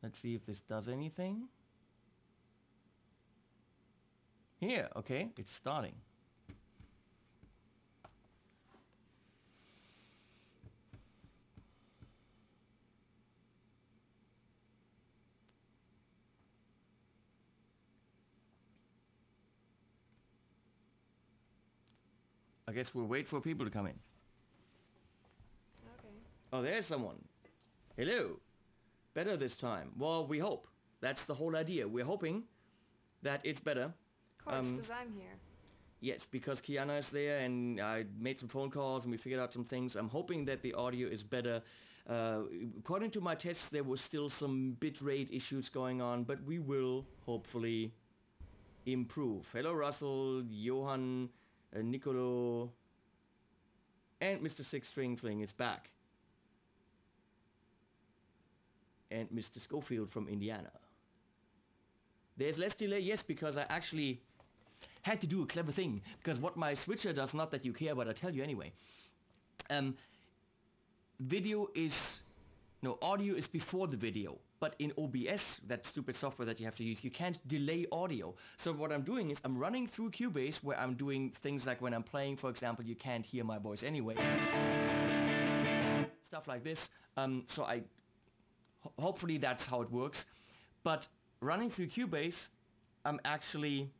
Let's see if this does anything. Here, okay, it's starting. I guess we'll wait for people to come in. Okay. Oh, there's someone. Hello. Better this time. Well, we hope. That's the whole idea. We're hoping that it's better. Of course, because I'm here. Yes, because Kiana is there and I made some phone calls and we figured out some things. I'm hoping that the audio is better. According to my tests, there was still some bitrate issues going on, but we will hopefully improve. Hello, Russell, Johan, Nicolo, and Mr. Six String Fling is back. And Mr. Schofield from Indiana. There's less delay, yes, because I actually had to do a clever thing, because what my switcher does, not that you care, but I tell you anyway. Audio is before the video, but in OBS, that stupid software that you have to use, you can't delay audio. So what I'm doing is I'm running through Cubase, where I'm doing things like when I'm playing, for example, you can't hear my voice anyway. Stuff like this. Hopefully that's how it works. But running through Cubase, I'm actually...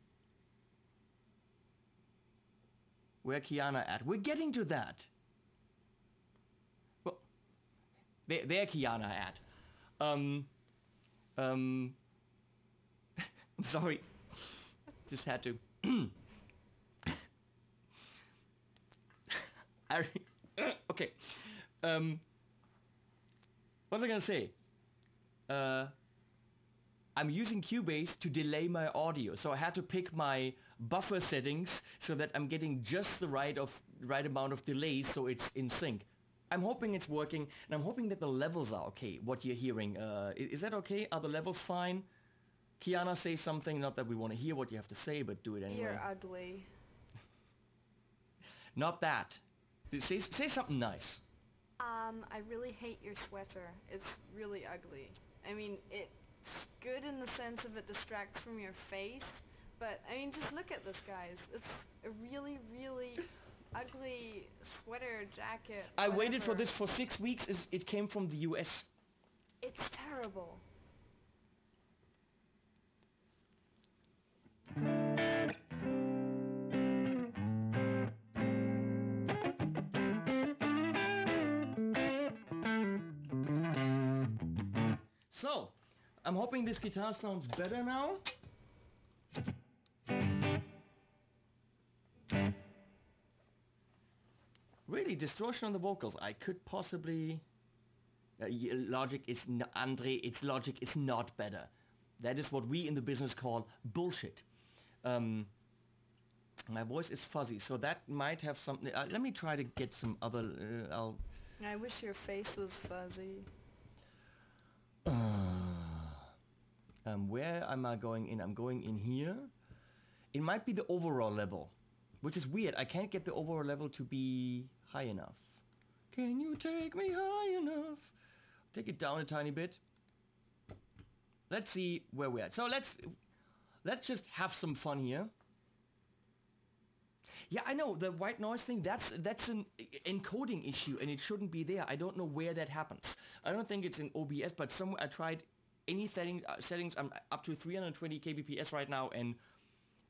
Where Kiana at? We're getting to that. Well, there Kiana at. I'm sorry. Just had to. Okay. What was I gonna say? I'm using Cubase to delay my audio, so I had to pick my buffer settings so that I'm getting just the right amount of delay so it's in sync. I'm hoping it's working, and I'm hoping that the levels are okay, what you're hearing. Is that okay? Are the levels fine? Kiana, say something, not that we want to hear what you have to say, but do it anyway. You're ugly. Not that. Say something nice. I really hate your sweater. It's really ugly. I mean, it's good in the sense of it distracts from your face, but I mean, just look at this, guys. It's a really, really ugly sweater, jacket, I whatever. waited for this for 6 weeks. It came from the US. It's terrible. So, I'm hoping this guitar sounds better now. Really, distortion on the vocals. I could possibly... Logic is... Andre, its logic is not better. That is what we in the business call bullshit. My voice is fuzzy, so that might have something... let me try to get some other... I wish your face was fuzzy. Where am I going in? I'm going in here. It might be the overall level, which is weird. I can't get the overall level to be high enough. Can you take me high enough? Take it down a tiny bit. Let's see where we're at. So let's just have some fun here. Yeah, I know, the white noise thing, that's an encoding issue, and it shouldn't be there. I don't know where that happens. I don't think it's in OBS, but somewhere I tried any settings. I'm up to 320 kbps right now, and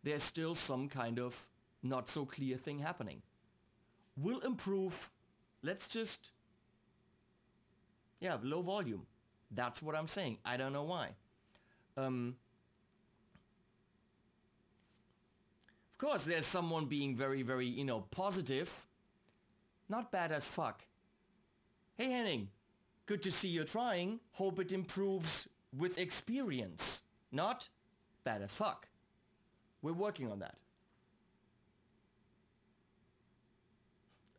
there's still some kind of not so clear thing happening. Will improve. Let's just... Yeah, low volume. That's what I'm saying. I don't know why. Of course, there's someone being very, very, positive. Not bad as fuck. Hey Henning, good to see you're trying. Hope it improves with experience. Not bad as fuck. We're working on that.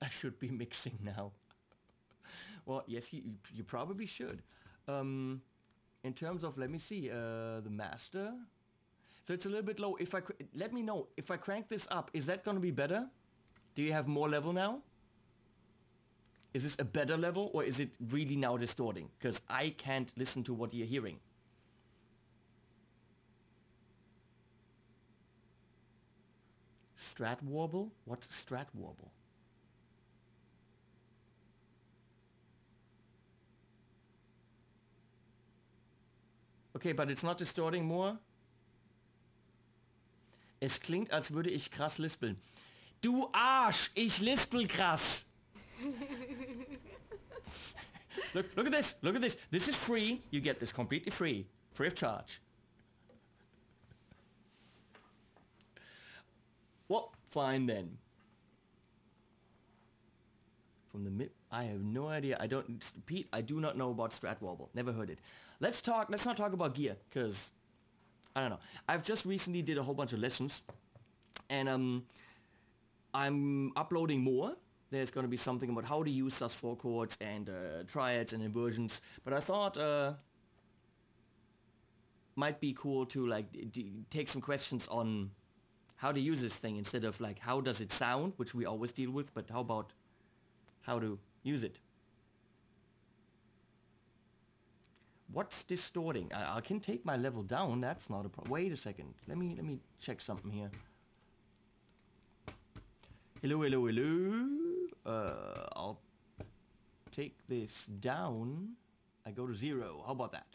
I should be mixing now. Well, yes, you probably should. In terms of, let me see, the master. So it's a little bit low. Let me know, if I crank this up, is that going to be better? Do you have more level now? Is this a better level, or is it really now distorting? Because I can't listen to what you're hearing. Strat warble? What's strat warble? Okay, but it's not distorting more. Es klingt, als würde ich krass lispeln. Du Arsch, ich lispel krass. Look at this. Look at this. This is free. You get this completely free. Free of charge. Well, fine then. From the mid, I have no idea. Pete, I do not know about Strat Warble. Never heard it. Let's not talk about gear, because, I don't know. I've just recently did a whole bunch of lessons, and I'm uploading more. There's going to be something about how to use sus4 chords and triads and inversions. But I thought might be cool to like take some questions on how to use this thing instead of like how does it sound, which we always deal with, but how about how to use it. What's distorting? I can take my level down. That's not a problem. Wait a second. Let me check something here. Hello, hello, hello. I'll take this down. I go to 0. How about that?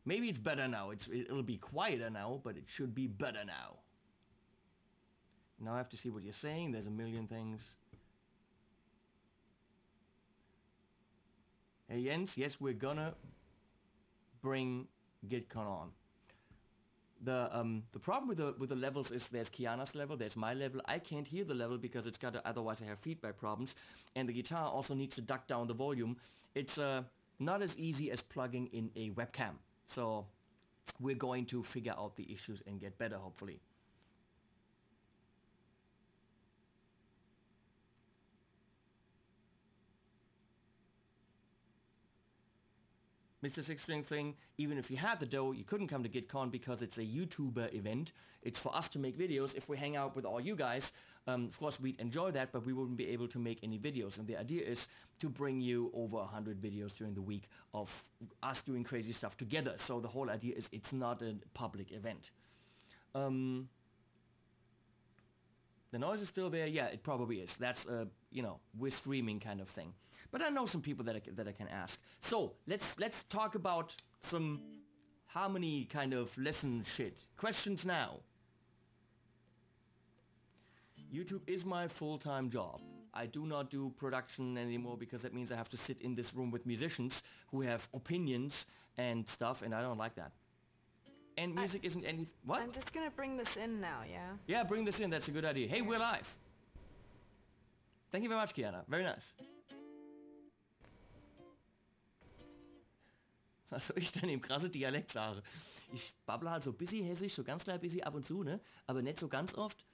Maybe it's better now. It'll be quieter now, but it should be better now. Now I have to see what you're saying. There's a million things. Hey Jens, yes, we're gonna bring GitCon on. The problem with the levels is there's Kiana's level, there's my level. I can't hear the level because it's got otherwise I have feedback problems, and the guitar also needs to duck down the volume. It's not as easy as plugging in a webcam. So we're going to figure out the issues and get better, hopefully. Mr. Six String Fling, even if you had the dough, you couldn't come to GitCon because it's a YouTuber event. It's for us to make videos. If we hang out with all you guys, of course we'd enjoy that, but we wouldn't be able to make any videos. And the idea is to bring you over 100 videos during the week of us doing crazy stuff together. So the whole idea is it's not a public event. The noise is still there. Yeah, it probably is. That's you know, we're streaming kind of thing. But I know some people that I can ask. So let's talk about some harmony kind of lesson shit. Questions now. YouTube is my full-time job. I do not do production anymore because that means I have to sit in this room with musicians who have opinions and stuff, and I don't like that. And music isn't any... What? I'm just gonna bring this in now, yeah? Yeah, bring this in. That's a good idea. Hey, we're live. Thank you very much, Kiana. Very nice. Was soll ich denn im krassen Dialekt sagen? Ich babble halt so ein bisschen hessisch, so ganz klein bisschen ab und zu, ne? Aber nicht so ganz oft.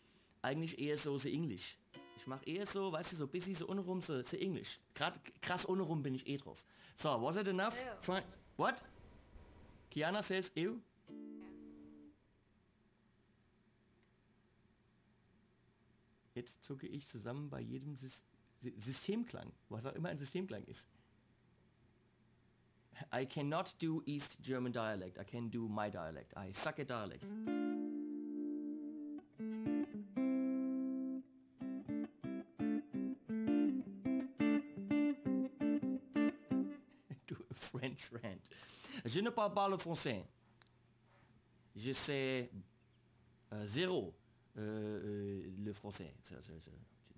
Eigentlich eher so Englisch. Ich mach eher so, weißt du, so ein bisschen so unrum, so Englisch. Krass unrum bin ich eh drauf. So, was it enough? Fine. What? Kiana says, ew? Jetzt zucke ich zusammen bei jedem Systemklang, was auch immer ein Systemklang ist. I cannot do East German dialect. I can do my dialect. I suck at dialect. Do a French rant. Je ne parle pas le français. Je sais zéro le français.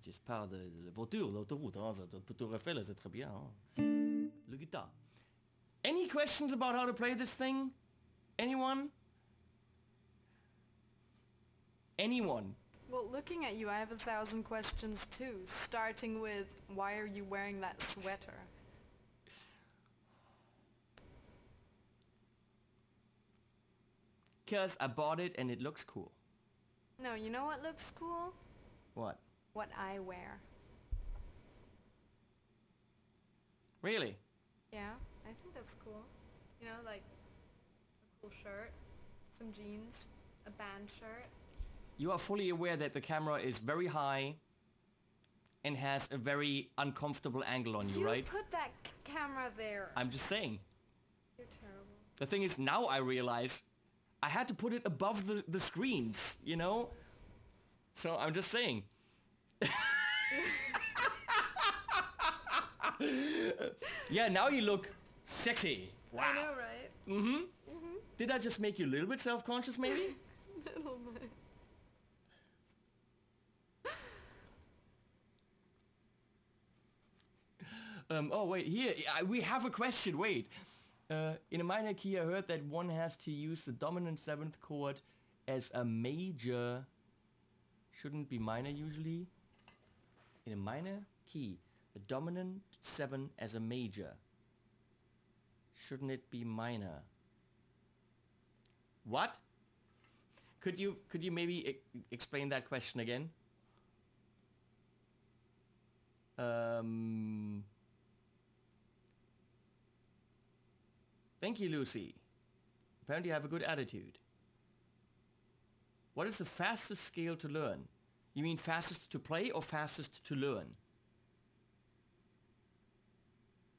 Je parle de la voiture, l'autoroute. Hein, pour te refaire, c'est très bien. Hein. Le guitare. Any questions about how to play this thing? Anyone? Anyone? Well, looking at you, I have 1,000 questions too, starting with, why are you wearing that sweater? Because I bought it and it looks cool. No, you know what looks cool? What? What I wear. Really? Yeah, I think that's cool. You know, like a cool shirt, some jeans, a band shirt. You are fully aware that the camera is very high and has a very uncomfortable angle on you, right? You put that camera there. I'm just saying. You're terrible. The thing is, now I realize I had to put it above the screens, you know? So I'm just saying. Yeah, now you look sexy. Wow. I know, right? Mm-hmm. Mhm. Did I just make you a little bit self-conscious, maybe? Little bit. Oh, wait, here, we have a question, wait. In a minor key, I heard that one has to use the dominant 7th chord as a major. Shouldn't be minor usually. In a minor key, the dominant 7 as a major. Shouldn't it be minor? What? Could you maybe explain that question again? Thank you, Lucy. Apparently you have a good attitude. What is the fastest scale to learn? You mean fastest to play or fastest to learn?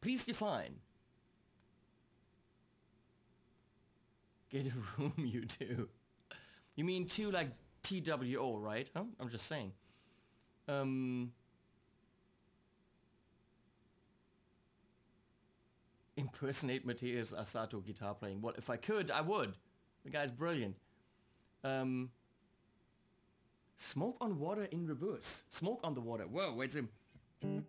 Please define. Get a room, you two. You mean two like TWO, right? Huh? I'm just saying. Impersonate Mateus Asato guitar playing. Well, if I could, I would. The guy's brilliant. Smoke on water in reverse. Smoke on the water. Whoa, wait a minute.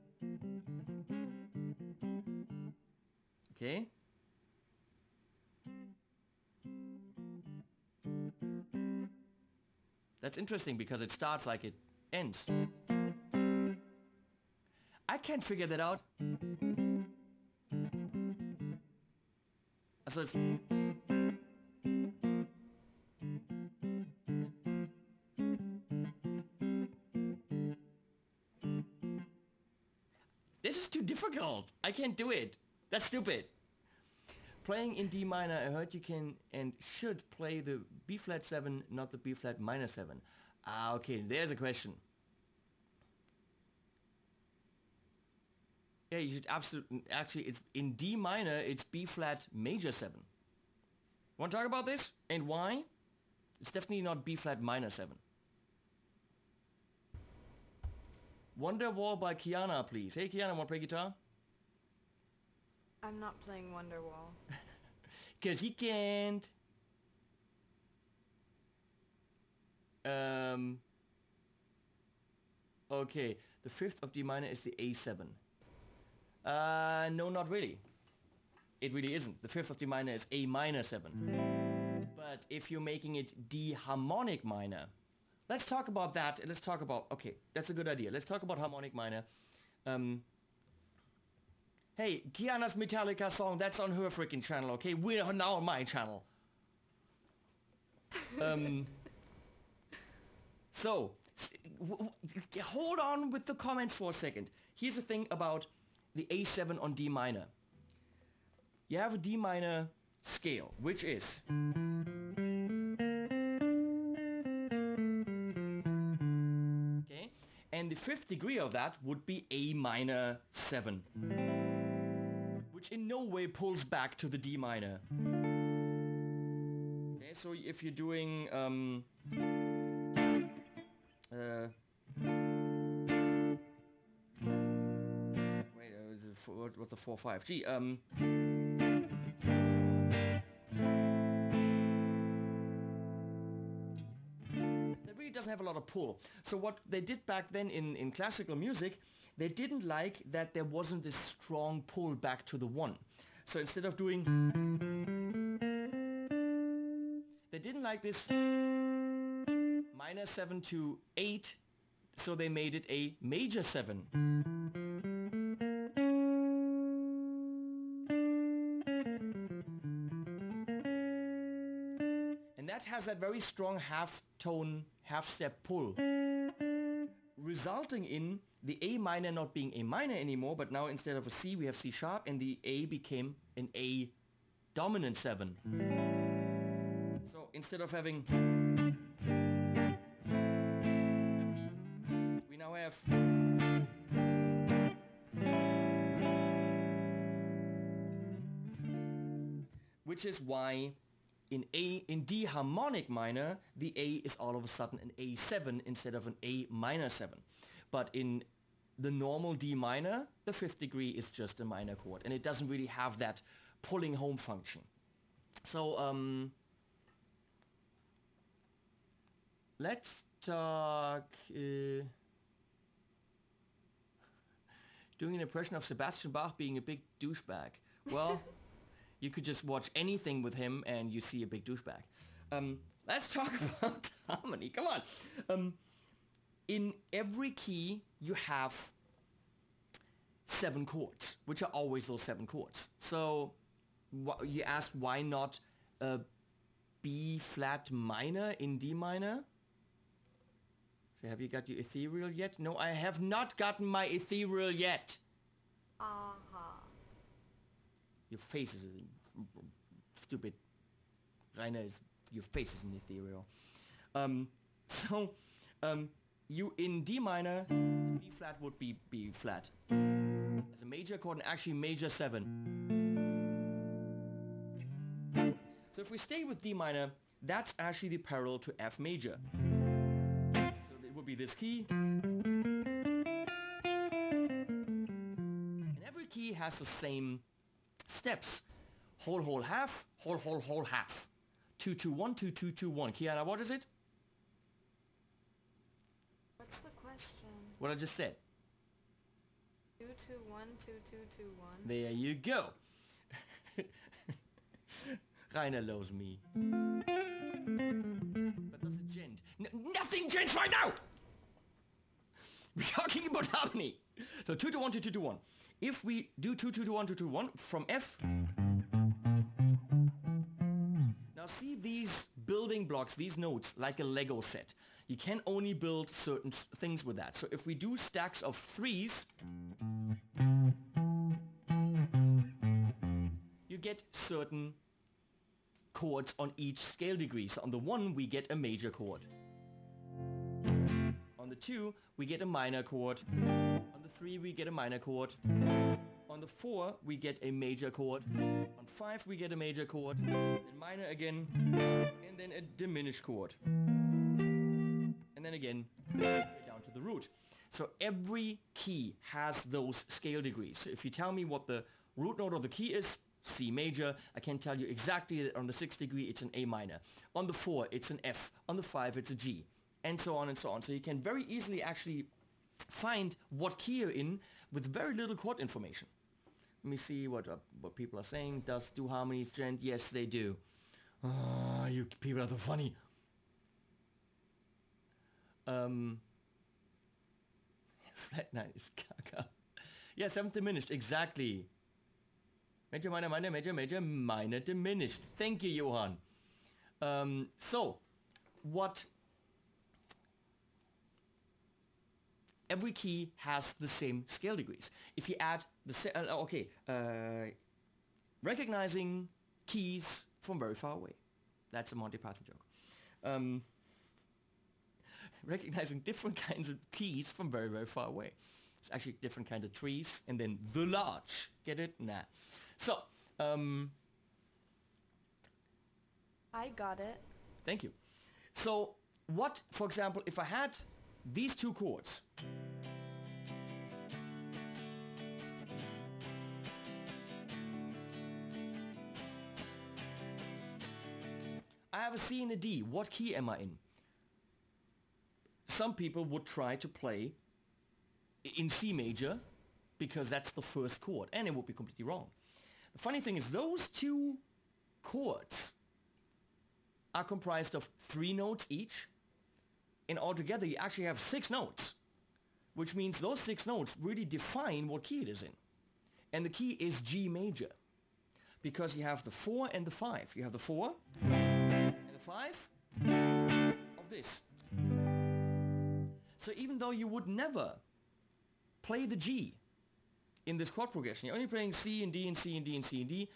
Okay. That's interesting because it starts like it ends. I can't figure that out. So it's... This is too difficult. I can't do it. That's stupid. Playing in D minor, I heard you can and should play the B flat 7, not the B flat minor 7. Ah, okay, there's a question. Yeah, you should absolutely... Actually, it's in D minor, it's B flat major 7. Want to talk about this? And why? It's definitely not B flat minor 7. Wonderwall by Kiana, please. Hey, Kiana, want to play guitar? I'm not playing Wonderwall. Because he can't. Okay, the 5th of D minor is the A7. No, not really. It really isn't. The 5th of D minor is A minor 7. But if you're making it D harmonic minor, let's talk about that. Let's talk about, okay, that's a good idea. Let's talk about harmonic minor. Hey, Kiana's Metallica song, that's on her freaking channel, okay? We're now on my channel. So, hold on with the comments for a second. Here's the thing about the A7 on D minor. You have a D minor scale, which is... Okay? And the 5th degree of that would be A minor 7. Which in no way pulls back to the D minor. Okay, so if you're doing... what's the 4/5? Gee, that really doesn't have a lot of pull. So what they did back then in classical music, they didn't like that there wasn't this strong pull back to the 1. So instead of doing... They didn't like this minor 7 to 8, so they made it a major 7. And that has that very strong half-tone, half-step pull, resulting in the A minor not being A minor anymore, but now instead of a C we have C sharp, and the A became an A dominant 7. So instead of having... we now have... Which is why in D harmonic minor, the A is all of a sudden an A7 instead of an A minor 7. But in the normal D minor, the 5th degree is just a minor chord, and it doesn't really have that pulling home function. So let's talk doing an impression of Sebastian Bach being a big douchebag. Well, you could just watch anything with him and you see a big douchebag. Let's talk about harmony. Come on. In every key, you have 7 chords, which are always those 7 chords. So you asked why not a B flat minor in D minor? So have you got your ethereal yet? No, I have not gotten my ethereal yet. Your face is stupid. Rainer, your face is an ethereal. You in D minor, B flat would be B flat as a major chord, and actually major 7. So if we stay with D minor, that's actually the parallel to F major. So it would be this key. And every key has the same steps. Whole, whole, half, whole, whole, whole, half. 2, 2, 1, 2, 2, 2, 1. Kiana, what is it? What's the question? What I just said. 2, 2, 1, 2, 2, 2, 1. There you go. Rainer loves me. But does it gent? Nothing gents right now! We're talking about harmony. So 2 to 1, 2 2 2 1. If we do 2 2 2 1 2 2 1 from F. Now see these building blocks, these notes, like a Lego set. You can only build certain things with that. So if we do stacks of 3s, you get certain chords on each scale degree. So on the 1 we get a major chord. On the 2 we get a minor chord. On the 3 we get a minor chord. On the 4 we get a major chord. On 5 we get a major chord, then minor again, and then a diminished chord. And then again, down to the root. So every key has those scale degrees. So if you tell me what the root note of the key is, C major, I can tell you exactly that on the 6th degree it's an A minor. On the 4 it's an F. On the 5 it's a G. And so on and so on. So you can very easily actually find what key you're in with very little chord information. Let me see what people are saying. Does do harmonies gent? Yes, they do. Oh, you people are so funny. Flat 9 is caca. Yeah, 7th diminished, exactly. Major, minor, minor, major, major, minor, diminished. Thank you, Johann. So, what... Every key has the same scale degrees. If you add the... recognizing keys from very far away. That's a Monty Python joke. Recognizing different kinds of keys from very, very far away. It's actually different kinds of trees, and then the large. Get it? Nah. So, I got it. Thank you. So, what, for example, if I had these 2 chords, I have a C and a D. What key am I in? Some people would try to play in C major because that's the first chord, and it would be completely wrong. The funny thing is those 2 chords are comprised of 3 notes each, and altogether you actually have 6 notes, which means those 6 notes really define what key it is in. And the key is G major, because you have the 4 and the 5. You have the 4 and the 5 of this. So even though you would never play the G in this chord progression, you're only playing C and D and C and D and C and D,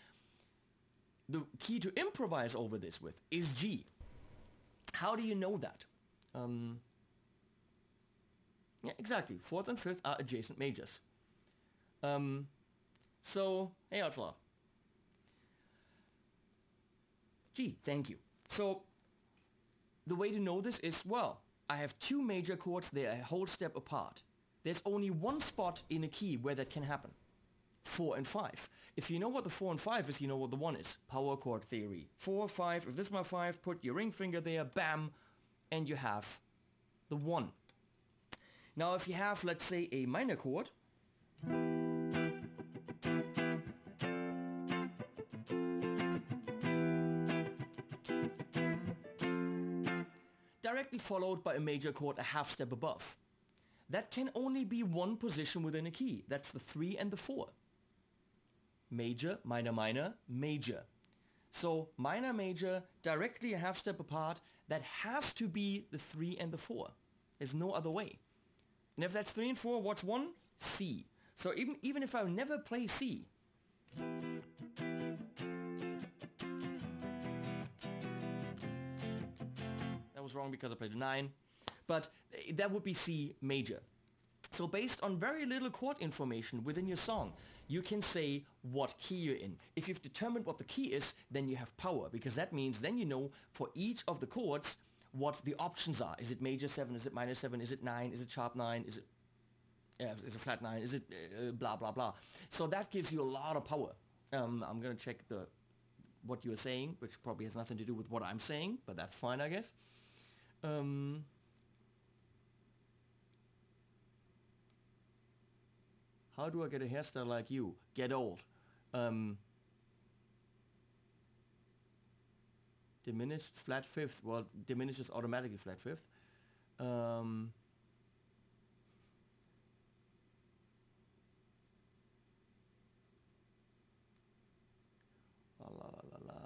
the key to improvise over this with is G. How do you know that? Yeah, exactly. 4th and 5th are adjacent majors. So, hey Otzler. G, thank you. So the way to know this is, well, I have two major chords, they're a whole step apart. There's only one spot in a key where that can happen. 4 and 5. If you know what the 4 and 5 is, you know what the 1 is. Power chord theory. 4, 5, if this is my 5, put your ring finger there, bam, and you have the 1. Now if you have, let's say, a minor chord, directly followed by a major chord a half step above, that can only be one position within a key. That's the 3 and the 4. Major, minor, minor, major. So minor, major, directly a half step apart, that has to be the 3 and the 4. There's no other way. And if that's 3 and 4, what's 1? C. So even if I never play C, that was wrong because I played a 9, but that would be C major. So based on very little chord information within your song, you can say what key you're in. If you've determined what the key is, then you have power, because that means then you know for each of the chords what the options are. Is it major 7? Is it minor 7? Is it 9? Is it sharp 9? Is it flat 9? Is it blah blah blah? So that gives you a lot of power. I'm gonna check what you're saying, which probably has nothing to do with what I'm saying, but that's fine, I guess. How do I get a hairstyle like you? Get old. Diminished flat fifth. Well, diminishes automatically flat fifth. La la la la la.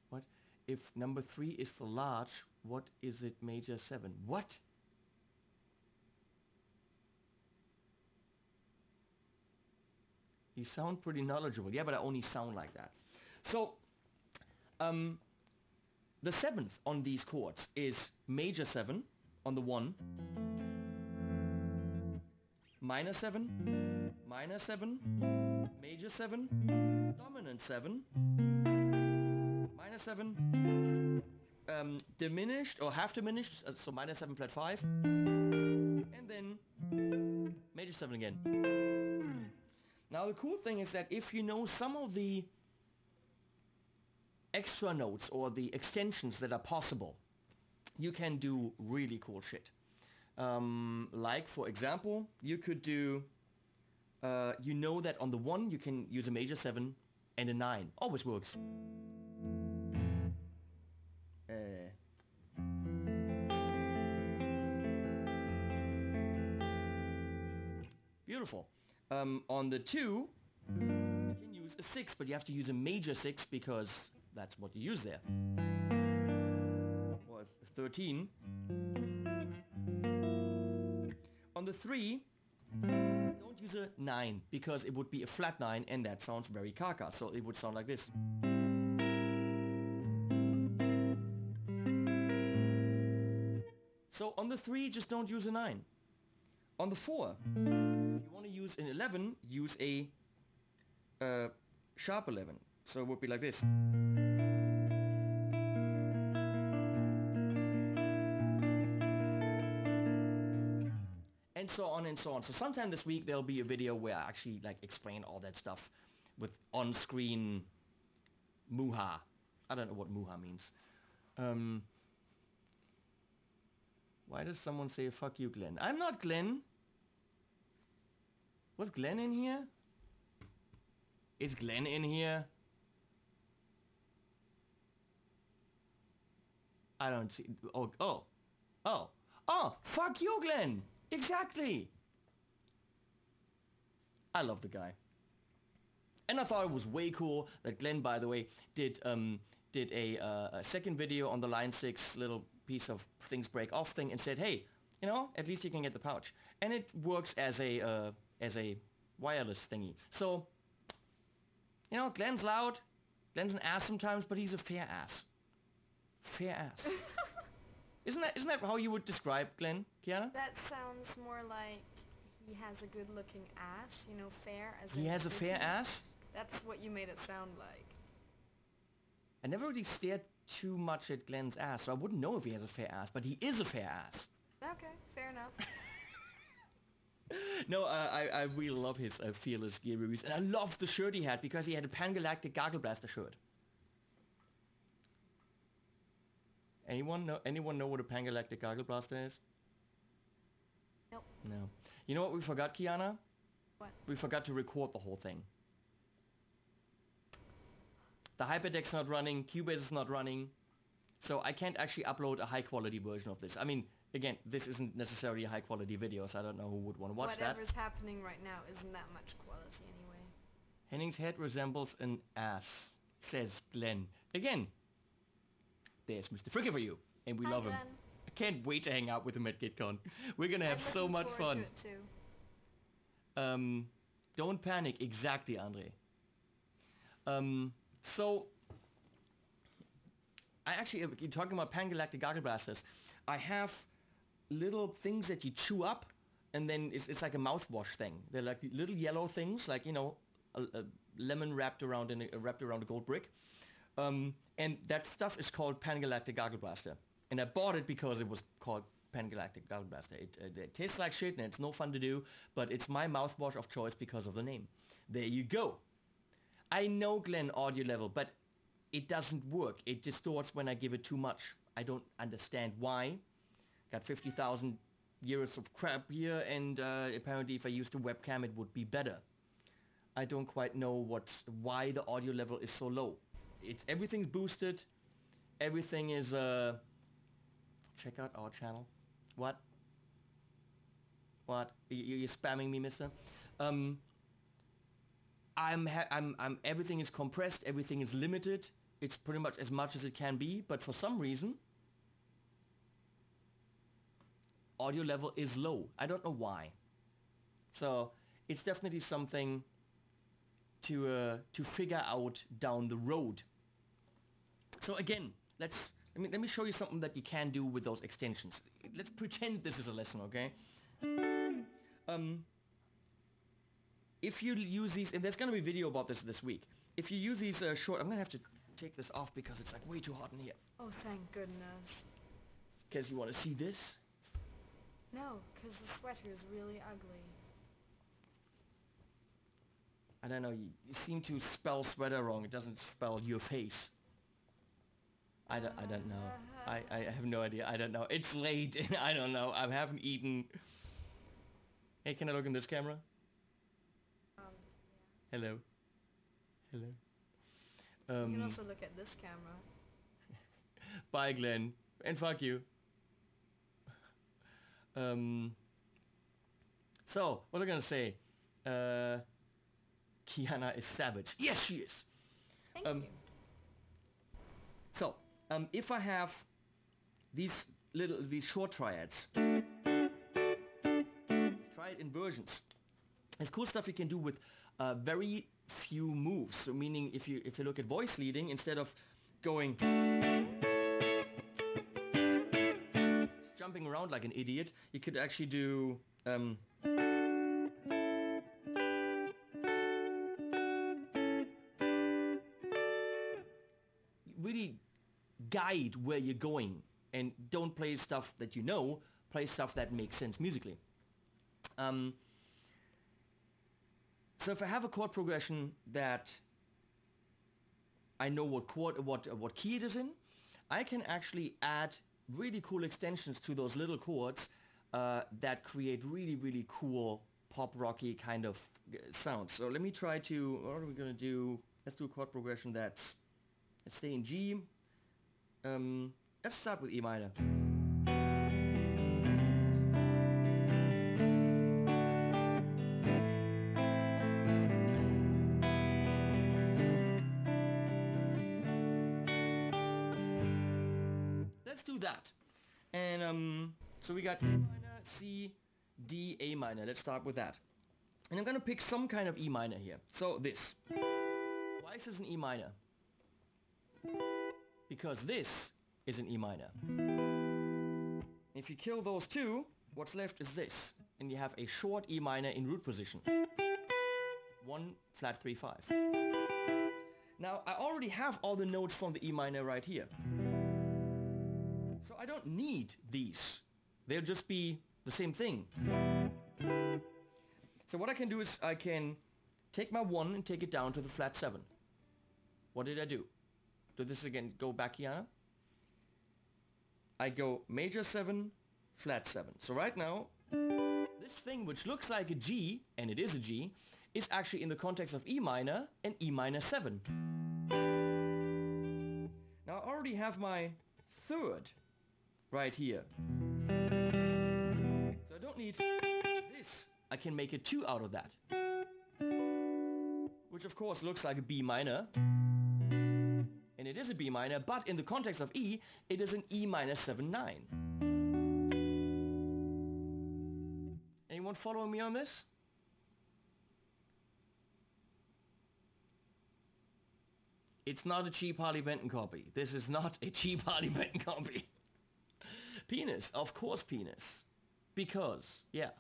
What? If number 3 is for large, what is it major 7? What? You sound pretty knowledgeable. Yeah, but I only sound like that. So, the 7th on these chords is major 7 on the 1, minor 7, minor 7, major 7, dominant 7, minor 7, diminished or half diminished, so minor 7 flat 5, and then major 7 again. Now the cool thing is that if you know some of the extra notes or the extensions that are possible, you can do really cool shit. Like for example, you could do, you know that on the 1 you can use a major 7 and a 9. Always works. Beautiful. On the 2, you can use a 6, but you have to use a major 6 because that's what you use there. Or 13. On the 3, don't use a 9 because it would be a flat 9 and that sounds very kaka, so it would sound like this. So on the 3, just don't use a 9. On the 4, if you want to use an 11, use a sharp 11. So it would be like this. And so on and so on. So sometime this week there'll be a video where I actually like explain all that stuff with on-screen muha. I don't know what muha means. Why does someone say fuck you, Glenn? I'm not Glenn. Was Glenn in here? Is Glenn in here? I don't see. Oh, fuck you, Glenn. Exactly. I love the guy. And I thought it was way cool that Glenn, by the way, did a second video on the Line 6 little piece of things break off thing and said, hey, you know, at least you can get the pouch. And it works as a wireless thingy. So, you know, Glenn's loud. Glenn's an ass sometimes, but he's a fair ass. Fair ass. Isn't that how you would describe Glenn, Kiana? That sounds more like he has a good-looking ass, you know, fair as he has a fair ass? That's what you made it sound like. I never really stared too much at Glenn's ass, so I wouldn't know if he has a fair ass, but he is a fair ass. Okay, fair enough. No, I really love his fearless gear reviews, and I love the shirt he had because he had a Pan-Galactic Gargle Blaster shirt. Anyone know what a Pan-Galactic Gargle Blaster is? Nope. No. You know what we forgot, Kiana? What? We forgot to record the whole thing. The Hyperdeck's not running, Cubase is not running, so I can't actually upload a high-quality version of this. I mean, again, this isn't necessarily a high-quality video, so I don't know who would want to watch that. Whatever's happening right now isn't that much quality anyway. Henning's head resembles an ass, says Glenn. Again, there's Mr. Fricker for you, and we love him. Glenn. I can't wait to hang out with him at GitCon. We're gonna have so much fun. Don't panic, exactly, Andre. So, I actually, talking about Pan-Galactic Gargle Blasters, I have little things that you chew up, and then it's like a mouthwash thing. They're like little yellow things, like, you know, a lemon wrapped around a gold brick. And that stuff is called Pan-Galactic Gargle Blaster. And I bought it because it was called Pan-Galactic Gargle Blaster. It tastes like shit and it's no fun to do, but it's my mouthwash of choice because of the name. There you go. I know Glenn audio level, but it doesn't work. It distorts when I give it too much. I don't understand why. Got 50,000 euros of crap here, and apparently if I used a webcam it would be better. I don't quite know why the audio level is so low. Everything's boosted. Everything is check out our channel. What? You're spamming me, mister? Everything is compressed, everything is limited. It's pretty much as it can be, but for some reason audio level is low. I don't know why. So it's definitely something to figure out down the road. So again, let me show you something that you can do with those extensions. Let's pretend this is a lesson, okay? If you use these, and there's going to be a video about this week. If you use these short, I'm going to have to take this off because it's like way too hot in here. Oh, thank goodness. Because you want to see this? No, because the sweater is really ugly. I don't know, you seem to spell sweater wrong. It doesn't spell your face. I don't know. I have no idea. I don't know. It's late and I don't know. I haven't eaten. Hey, can I look in this camera? Yeah. Hello. Hello. You can also look at this camera. Bye, Glenn. And fuck you. So, what am I gonna say? Kiana is savage. Yes, she is. Thank you. So, if I have these short triads, triad inversions, there's cool stuff you can do with very few moves. So, meaning if you look at voice leading, instead of going jumping around like an idiot, you could actually do really guide where you're going, and don't play stuff that you know, play stuff that makes sense musically. So if I have a chord progression that I know what key it is in, I can actually add really cool extensions to those little chords that create really cool pop rocky kind of sounds. So let me try to, what are we gonna do? Let's do a chord progression let's stay in G. Let's start with E minor. Let's do that. And so we got E minor, C, D, A minor. Let's start with that. And I'm gonna pick some kind of E minor here. So this. Why is this an E minor? Because this is an E minor. If you kill those two, what's left is this. And you have a short E minor in root position. 1 flat 3 5. Now I already have all the notes from the E minor right here. So I don't need these. They'll just be the same thing. So what I can do is I can take my 1 and take it down to the flat 7. What did I do? Do this again, go back, Kiana. I go major 7, flat 7. So right now, this thing which looks like a G, and it is a G, is actually in the context of E minor and E minor 7. Now I already have my 3rd right here. So I don't need this. I can make a 2 out of that. Which of course looks like a B minor. And it is a B minor, but in the context of E, it is an E minor 7/9. Anyone following me on this? It's not a cheap Harley Benton copy. This is not a cheap Harley Benton copy. Penis, of course penis. Because, yeah.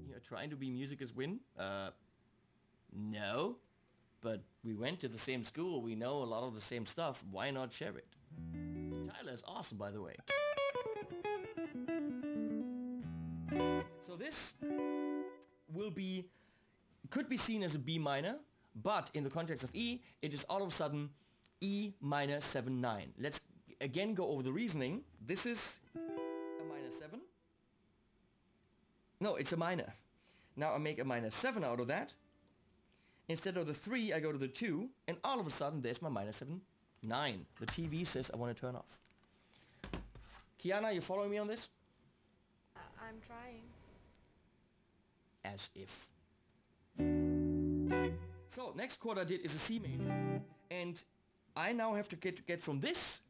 You're trying to be music as win? No. But we went to the same school, we know a lot of the same stuff, why not share it? Tyler is awesome, by the way. So this could be seen as a B minor, but in the context of E, it is all of a sudden E minor 7/9. Let's again go over the reasoning. This is a minor 7. No, it's a minor. Now I make a minor 7 out of that. Instead of the 3, I go to the 2, and all of a sudden there's my minor 7/9. The TV says I want to turn off. Kiana, you following me on this? I'm trying. As if. So, next chord I did is a C major, and I now have to get from this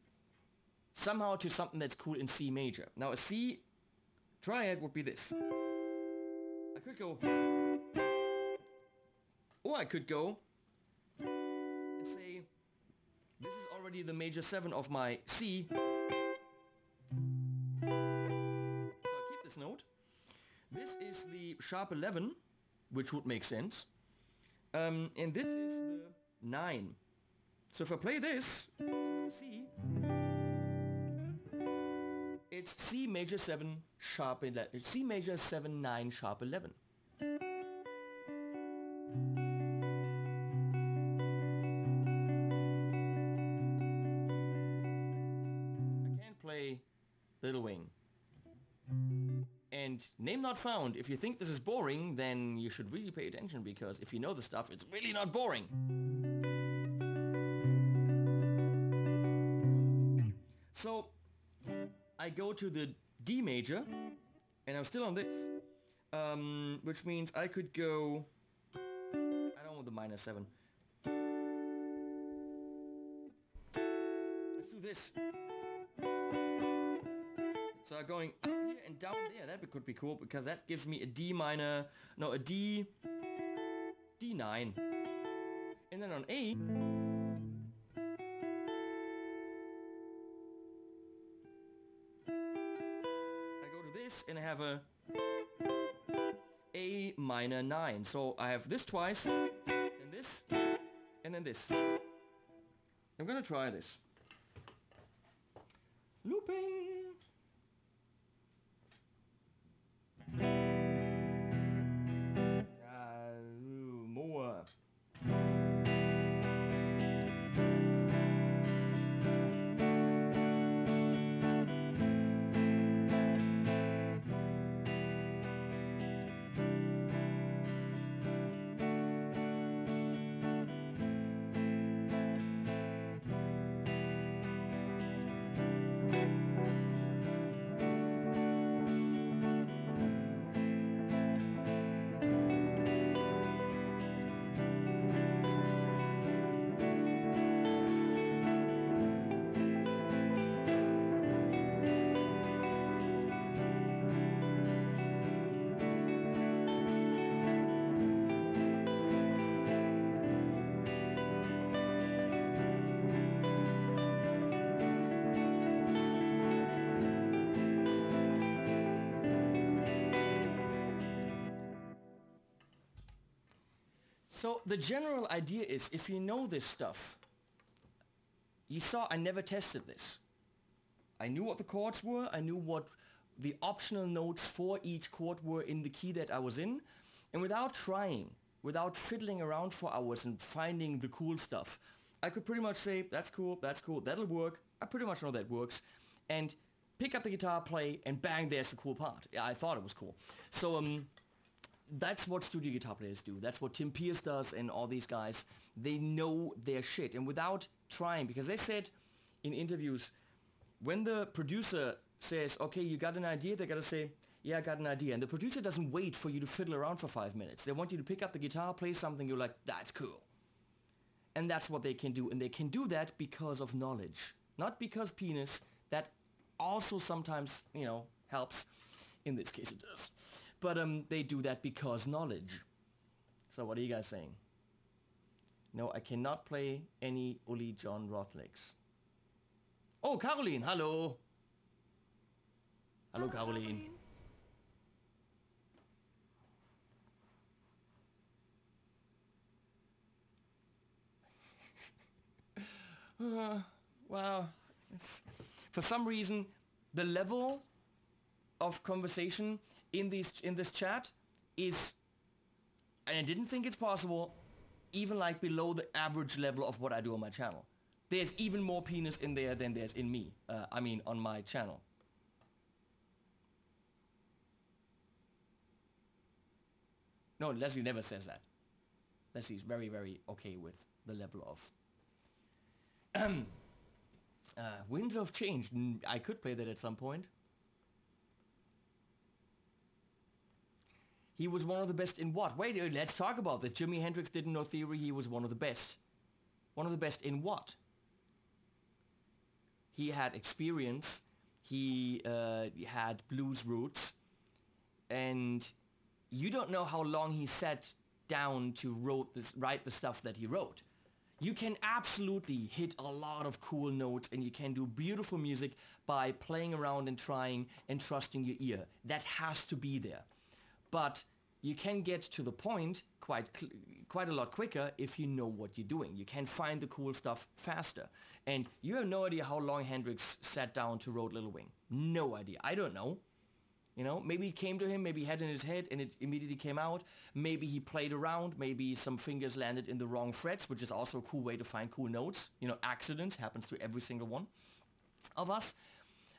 somehow to something that's cool in C major. Now a C triad would be this. I could go, or I could go and say, this is already the major 7 of my C. So I keep this note. This is the sharp 11, which would make sense. And this is the 9. So if I play this with C, it's C major 7 sharp 11. C major 7/9 sharp 11. I can't play Little Wing. And name not found. If you think this is boring, then you should really pay attention, because if you know the stuff, it's really not boring. So I go to the D major, and I'm still on this, which means I could go, I don't want the minor 7. Let's do this. So I'm going up here and down there. That could be cool, because that gives me a D minor, no, a D, D9. And then on A, I go to this and I have a A minor 9. So I have this twice, and this, and then this. I'm gonna try this. Looping. More. So the general idea is, if you know this stuff, you saw I never tested this. I knew what the chords were, I knew what the optional notes for each chord were in the key that I was in, and without trying, without fiddling around for hours and finding the cool stuff, I could pretty much say, that's cool, that'll work, I pretty much know that works, and pick up the guitar, play, and bang, there's the cool part. Yeah, I thought it was cool. So, that's what studio guitar players do. That's what Tim Pierce does and all these guys. They know their shit. And without trying, because they said in interviews, when the producer says, okay, you got an idea, they gotta say, yeah, I got an idea. And the producer doesn't wait for you to fiddle around for 5 minutes. They want you to pick up the guitar, play something, you're like, that's cool. And that's what they can do. And they can do that because of knowledge. Not because penis. That also sometimes, helps. In this case it does. But they do that because knowledge. So what are you guys saying? No, I cannot play any Uli John Roth licks. Oh, Caroline, hello. Hello, Caroline. Wow. For some reason, the level of conversation in this chat is, and I didn't think it's possible, even like below the average level of what I do on my channel. There's even more penis in there than there's in me. On my channel. No, Leslie never says that. Leslie's very, very okay with the level of Winds of Change. I could play that at some point. He was one of the best in what? Wait, let's talk about this. Jimi Hendrix didn't know theory. He was one of the best. One of the best in what? He had experience. He had blues roots. And you don't know how long he sat down to write the stuff that he wrote. You can absolutely hit a lot of cool notes and you can do beautiful music by playing around and trying and trusting your ear. That has to be there. But you can get to the point quite a lot quicker if you know what you're doing. You can find the cool stuff faster. And you have no idea how long Hendrix sat down to write Little Wing. No idea. I don't know. Maybe it came to him, maybe he had it in his head and it immediately came out. Maybe he played around, maybe some fingers landed in the wrong frets, which is also a cool way to find cool notes. Accidents happens to every single one of us.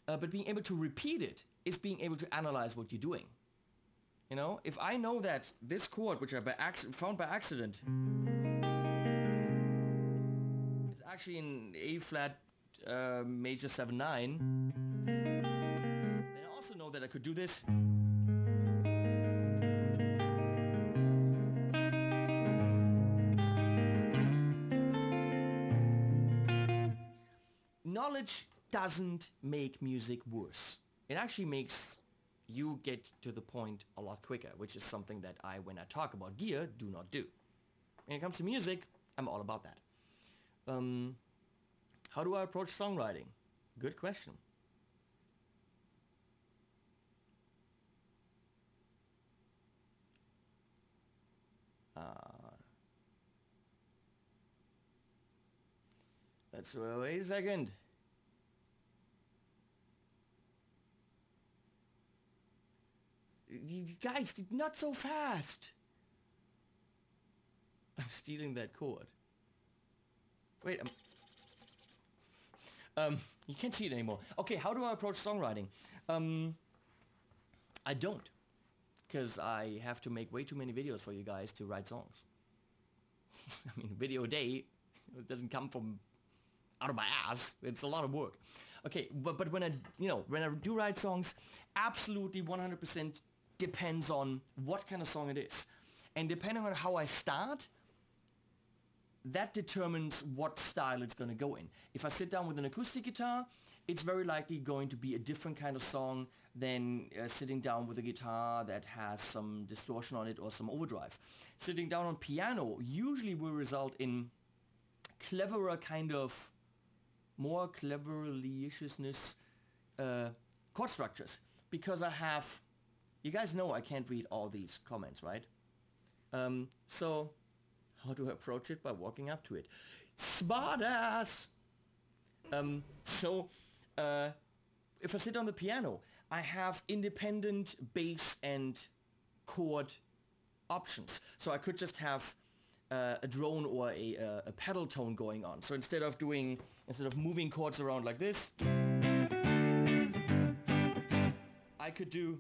But being able to repeat it is being able to analyze what you're doing. If I know that this chord, which I found by accident, is actually in A flat major 7/9, then I also know that I could do this. Knowledge doesn't make music worse. It actually makes you get to the point a lot quicker, which is something that when I talk about gear, do not do. When it comes to music, I'm all about that. How do I approach songwriting? Good question. Wait a second. You guys, not so fast. I'm stealing that chord. Wait, you can't see it anymore. Okay, how do I approach songwriting? I don't. Because I have to make way too many videos for you guys to write songs. Video a day, it doesn't come from out of my ass. It's a lot of work. Okay, but when I do write songs, absolutely 100% depends on what kind of song it is. And depending on how I start, that determines what style it's going to go in. If I sit down with an acoustic guitar, it's very likely going to be a different kind of song than sitting down with a guitar that has some distortion on it or some overdrive. Sitting down on piano usually will result in cleverer kind of, more cleverly-ishness chord structures. Because you guys know I can't read all these comments, right? So How do I approach it? By walking up to it. Smart ass! So, uh, if I sit on the piano, I have independent bass and chord options. So I could just have a drone or a pedal tone going on. So instead of moving chords around like this, I could do.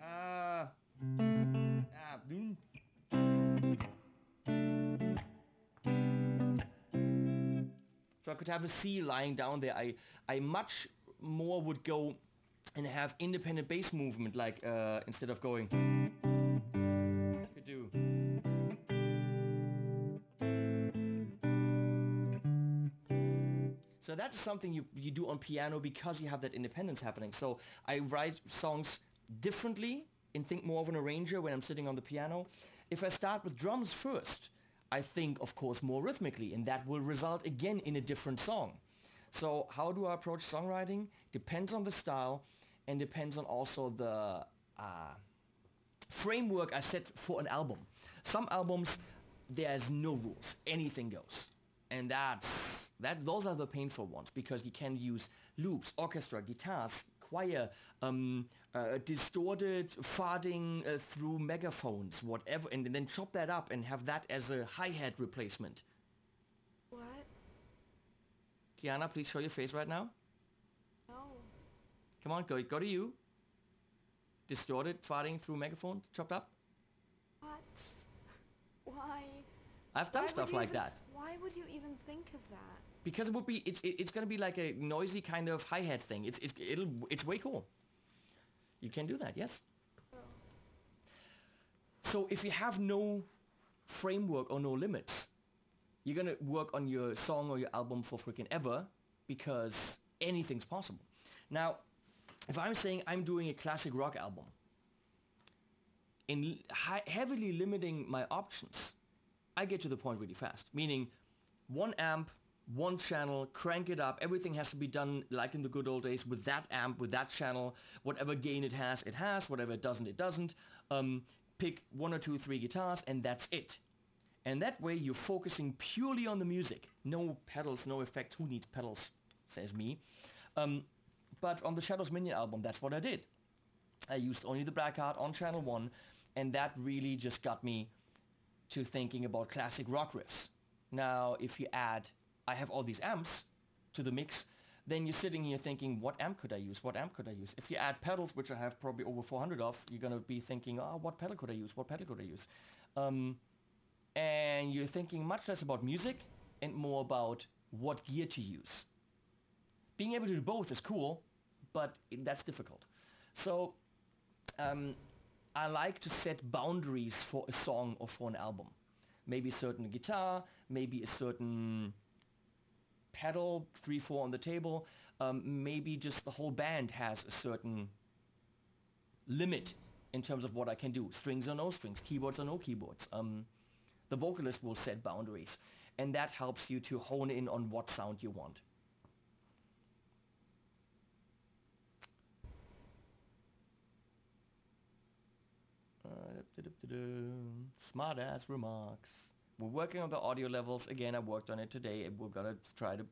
Uh, uh, So I could have a C lying down there. I much more would go and have independent bass movement, like instead of going, I could do. So that is something you do on piano because you have that independence happening. So I write songs differently and think more of an arranger when I'm sitting on the piano. If I start with drums first, I think, of course, more rhythmically, and that will result again in a different song. So how do I approach songwriting? Depends on the style and depends on also the framework I set for an album. Some albums, there's no rules. Anything goes. And those are the painful ones because you can use loops, orchestra, guitars, choir, distorted farting through megaphones, whatever, and then chop that up and have that as a hi-hat replacement. What? Kiana, please show your face right now. No. Come on, go to you. Distorted farting through megaphone, chopped up. What? Why? I've done stuff like that. Why would you even think of that? Because it's gonna be like a noisy kind of hi-hat thing. It's way cool. You can do that, yes. Oh. So if you have no framework or no limits, you're gonna work on your song or your album for freaking ever because anything's possible. Now, if I'm saying I'm doing a classic rock album, in heavily limiting my options, I get to the point really fast. Meaning, one amp, one channel, crank it up. Everything has to be done like in the good old days with that amp, with that channel. Whatever gain it has, it has. Whatever it doesn't, it doesn't. Pick one or two, three guitars, and that's it. And that way you're focusing purely on the music. No pedals, no effects. Who needs pedals, says me. But on the Shadows Minion album, that's what I did. I used only the black art on channel 1, and that really just got me to thinking about classic rock riffs. Now, if you add, I have all these amps to the mix, then you're sitting here thinking, what amp could I use? What amp could I use? If you add pedals, which I have probably over 400 of, you're going to be thinking, oh, what pedal could I use? What pedal could I use? And you're thinking much less about music and more about what gear to use. Being able to do both is cool, but that's difficult. So I like to set boundaries for a song or for an album. Maybe a certain guitar, maybe a certain pedal, 3, 4 on the table. Maybe just the whole band has a certain limit in terms of what I can do. Strings or no strings, keyboards or no keyboards. The vocalist will set boundaries, and that helps you to hone in on what sound you want. Smart ass remarks. We're working on the audio levels. Again, I worked on it today, and we're gonna try to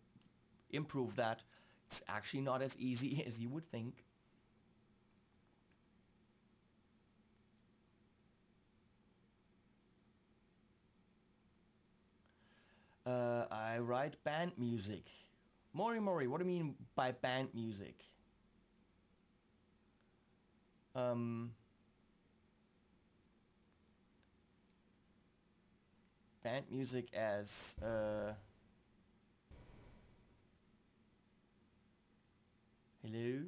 improve that. It's actually not as easy as you would think. I write band music. Mori, what do you mean by band music? Band music as hello?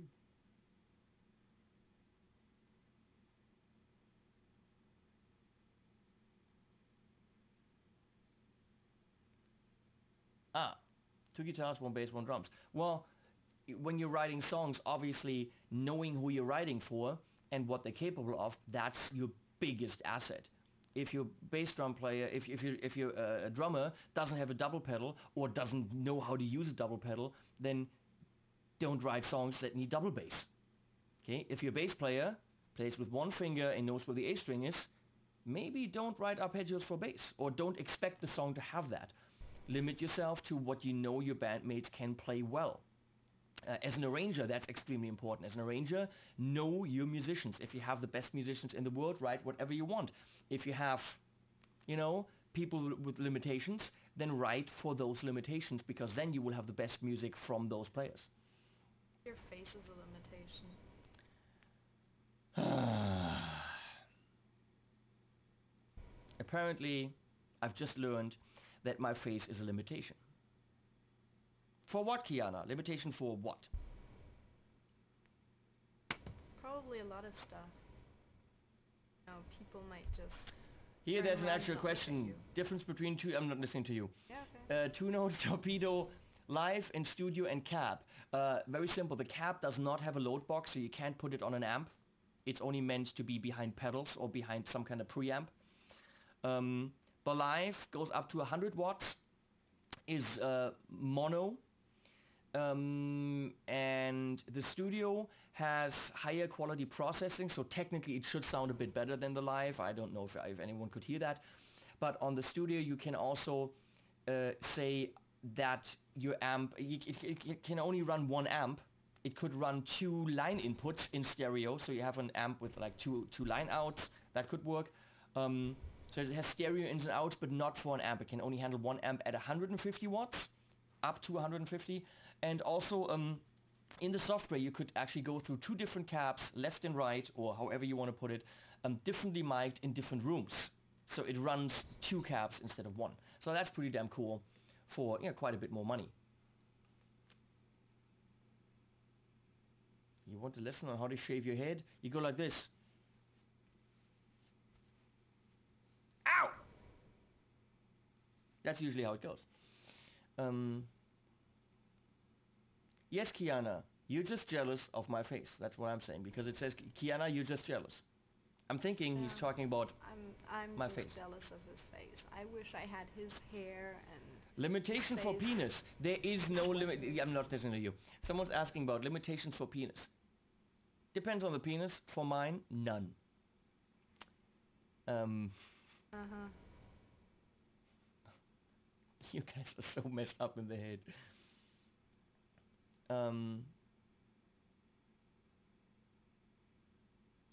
Ah, 2 guitars, 1 bass, 1 drums. Well, when you're writing songs, obviously knowing who you're writing for and what they're capable of, that's your biggest asset. if your bass drum player, if your drummer doesn't have a double pedal or doesn't know how to use a double pedal, then don't write songs that need double bass. Okay, if your bass player plays with one finger and knows where the A string is, maybe don't write arpeggios for bass, or don't expect the song to have that. Limit yourself to what you know your bandmates can play well. As an arranger, that's extremely important. As an arranger, know your musicians. If you have the best musicians in the world, write whatever you want. If you have, you know, people with limitations, then write for those limitations, because then you will have the best music from those players. Your face is a limitation. Apparently, I've just learned that my face is a limitation. For what, Kiana? Limitation for what? Probably a lot of stuff. You know, people might just Here turn there's an around actual and not look at question. you. Difference between two... I'm not listening to you. Yeah, okay. Two notes, torpedo, live in studio and cab. Very simple. The cab does not have a load box, so you can't put it on an amp. It's only meant to be behind pedals or behind some kind of preamp. The live goes up to 100 watts, is mono, and the studio has higher quality processing, so technically it should sound a bit better than the live. I don't know if anyone could hear that, but on the studio you can also say that your amp, it can only run one amp. It could run 2 line inputs in stereo, so you have an amp with like two line outs. That could work. So it has stereo ins and outs, but not for an amp. It can only handle one amp at 150 watts, up to 150. And also in the software, you could actually go through 2 different cabs, left and right, or however you want to put it, differently mic'd in different rooms. So it runs 2 cabs instead of 1. So that's pretty damn cool for, you know, quite a bit more money. You want to listen on how to shave your head? You go like this. Ow! That's usually how it goes. Yes, Kiana, you're just jealous of my face. That's what I'm saying, because it says, Kiana, you're just jealous. I'm thinking he's talking about I'm my just face. jealous of his face. I wish I had his hair and Limitation for face. penis. There is no limit. I'm not listening to you. Someone's asking about limitations for penis. Depends on the penis. For mine, none. Uh-huh. You guys are so messed up in the head.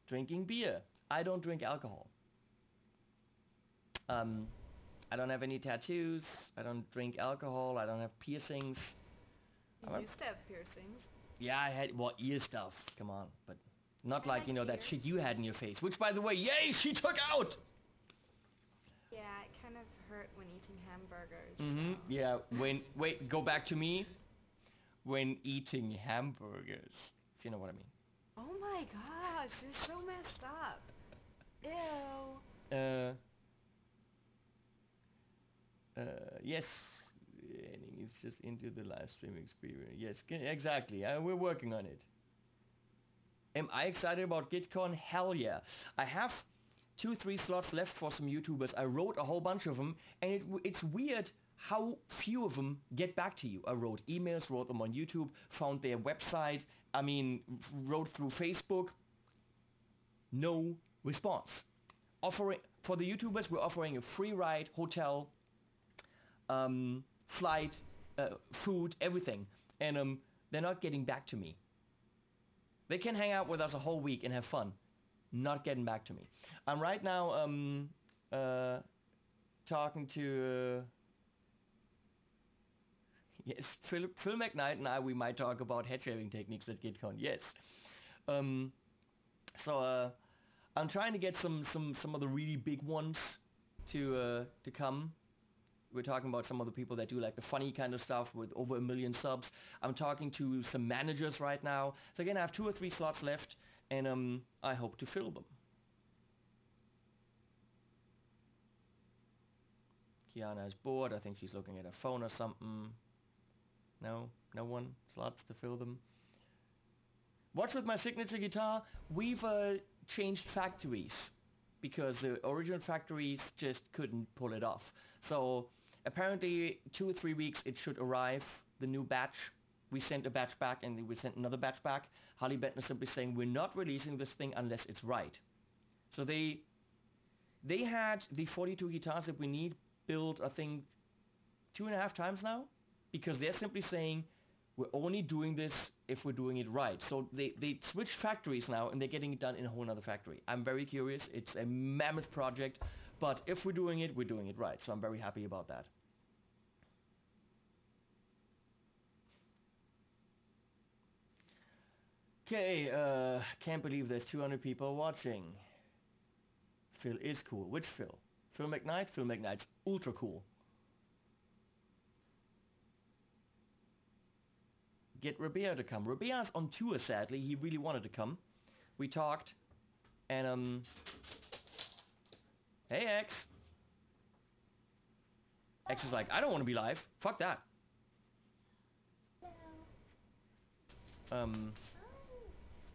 Drinking beer. I don't drink alcohol. I don't have any tattoos. I don't drink alcohol. I don't have piercings. You used to have piercings. Yeah, I had, well, ear stuff. Come on, but not I like, like you know, that ears. shit you had in your face. Which, by the way, yay, she took out! Yeah, it kind of hurt when eating hamburgers. Mm-hmm. So. Yeah, wait, go back to me. When eating hamburgers. If you know what I mean. Oh my gosh, you're so messed up. Ew. Yes, it's just into the live stream experience. Yes, exactly. We're working on it. Am I excited about GitCon? Hell yeah. I have 2-3 slots left for some YouTubers. I wrote a whole bunch of them, and it's weird how few of them get back to you. I wrote emails, wrote them on YouTube, found their website, wrote through Facebook. No response. Offering for the YouTubers, we're offering a free ride, hotel, flight, food, everything, and they're not getting back to me. They can hang out with us a whole week and have fun, not getting back to me. I'm right now talking to yes, Phil McKnight and I. We might talk about head shaving techniques at GitCon. Yes. So I'm trying to get some of the really big ones to come. We're talking about some of the people that do like the funny kind of stuff with over 1 million subs. I'm talking to some managers right now. So again, I have 2 or 3 slots left, and I hope to fill them. Kiana is bored. I think she's looking at her phone or something. No one. Slots to fill them. What's with my signature guitar? We've changed factories. because the original factories just couldn't pull it off. So apparently 2 or 3 weeks it should arrive, the new batch. We sent a batch back and we sent another batch back. Harley Benton is simply saying we're not releasing this thing unless it's right. So they had the 42 guitars that we need built, I think, 2.5 times now, because they're simply saying we're only doing this if we're doing it right. So they switched factories now and they're getting it done in a whole other factory. I'm very curious. It's a mammoth project, but if we're doing it right. So I'm very happy about that. Okay, can't believe there's 200 people watching. Phil is cool. Which Phil? Phil McKnight? Phil McKnight's ultra cool. Get Rabea to come. Rabea's on tour, sadly. He really wanted to come. We talked, and hey X. X is like, I don't want to be live. Fuck that.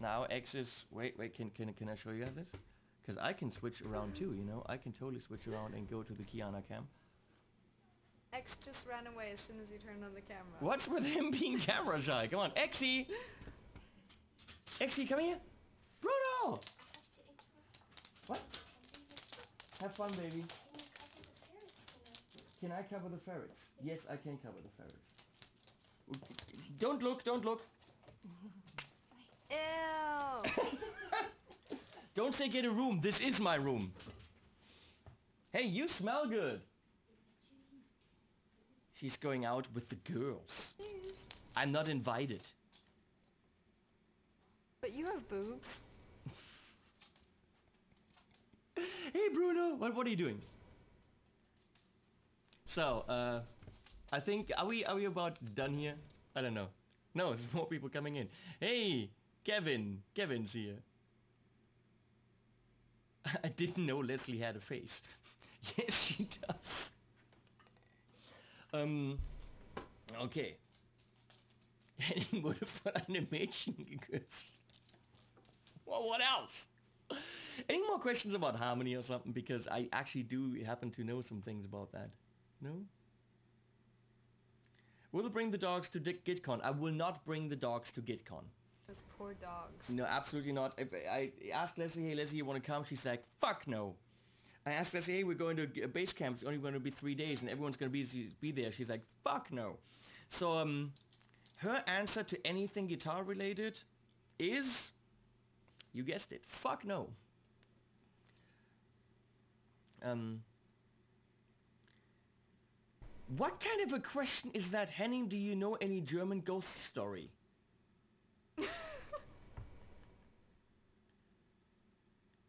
Now X is, wait, can I show you guys this? Because I can switch around too, you know? I can totally switch around and go to the Kiana cam. X just ran away as soon as you turned on the camera. What's with him being camera shy? Come on, Exy! Exy, come here! Bruno! What? Have fun, baby. Can I cover the ferrets? Yes, I can cover the ferrets. Don't look, don't look. Ew! Don't say get a room, this is my room. Hey, you smell good. She's going out with the girls. I'm not invited. But you have boobs. Hey Bruno, what are you doing? So, I think, are we about done here? I don't know. No, there's more people coming in. Hey, Kevin's here. I didn't know Leslie had a face. Yes, she does. Okay. Henning would have put animation. Well, what else? Any more questions about harmony or something? Because I actually do happen to know some things about that. No? Will bring the dogs to GitCon? I will not bring the dogs to GitCon. Those poor dogs. No, absolutely not. If I asked Leslie, hey Leslie, you want to come? She's like, fuck no. I asked Leslie, hey, we're going to a base camp. It's only going to be 3 days and everyone's going to be there. She's like, fuck no. So, her answer to anything guitar related is, you guessed it, fuck no. What kind of a question is that, Henning? Do you know any German ghost story?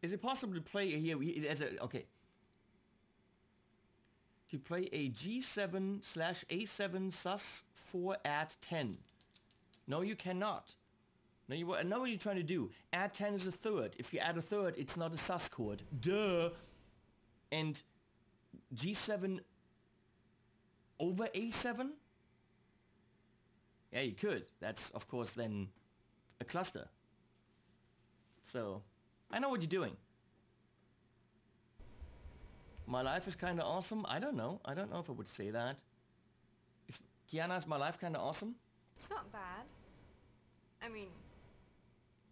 Is it possible to play here as a okay? To play a G7/A7 sus 4 add 10? No, you cannot. No, I know what you're trying to do. Add 10 is a third. If you add a third, it's not a sus chord. Duh. And G7 over A7? Yeah, you could. That's, of course, then a cluster. So, I know what you're doing. My life is kind of awesome? I don't know. I don't know if I would say that. Kiana, is my life kind of awesome? It's not bad. I mean,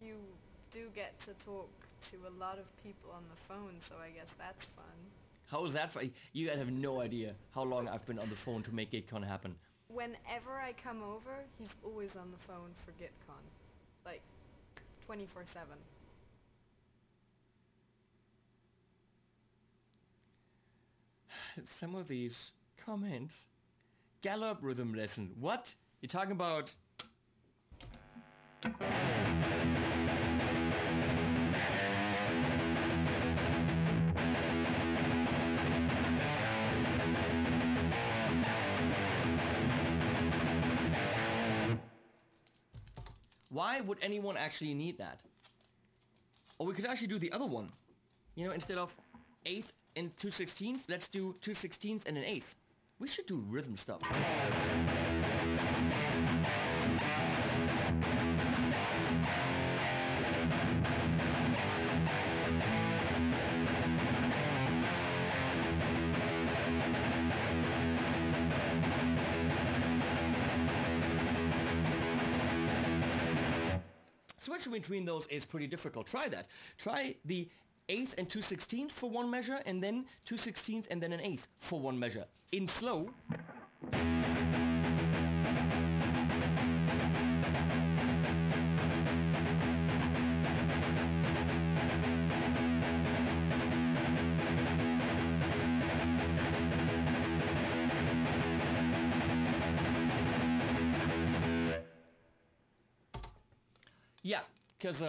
you do get to talk to a lot of people on the phone, so I guess that's fun. How is that fun? You guys have no idea how long I've been on the phone to make GitCon happen. Whenever I come over, he's always on the phone for GitCon. Like, 24/7. Some of these comments. Gallop rhythm lesson. What? You're talking about... Why would anyone actually need that? Or we could actually do the other one. You know, instead of 8th and 2/16, let's do 2/16 and an 8th. We should do rhythm stuff. switching between those is pretty difficult. Try that. Try the eighth and 2/16 for one measure, and then 2/16 and then an eighth for one measure. In slow. Yeah, because,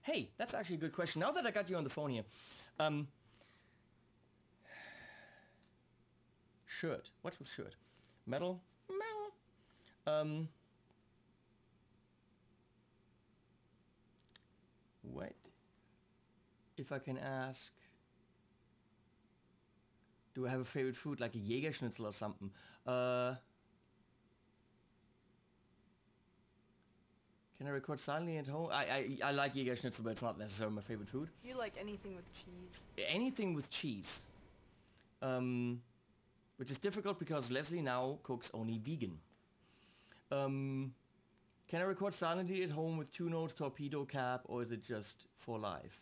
hey, that's actually a good question. Now that I got you on the phone here, shirt. What was shirt? Metal? Metal. What? If I can ask, do I have a favorite food like a Jägerschnitzel or something? Can I record silently at home? I like Jägerschnitzel, but it's not necessarily my favorite food. You like anything with cheese? Anything with cheese. Which is difficult because Leslie now cooks only vegan. Can I record silently at home with 2 notes, torpedo cap, or is it just for live?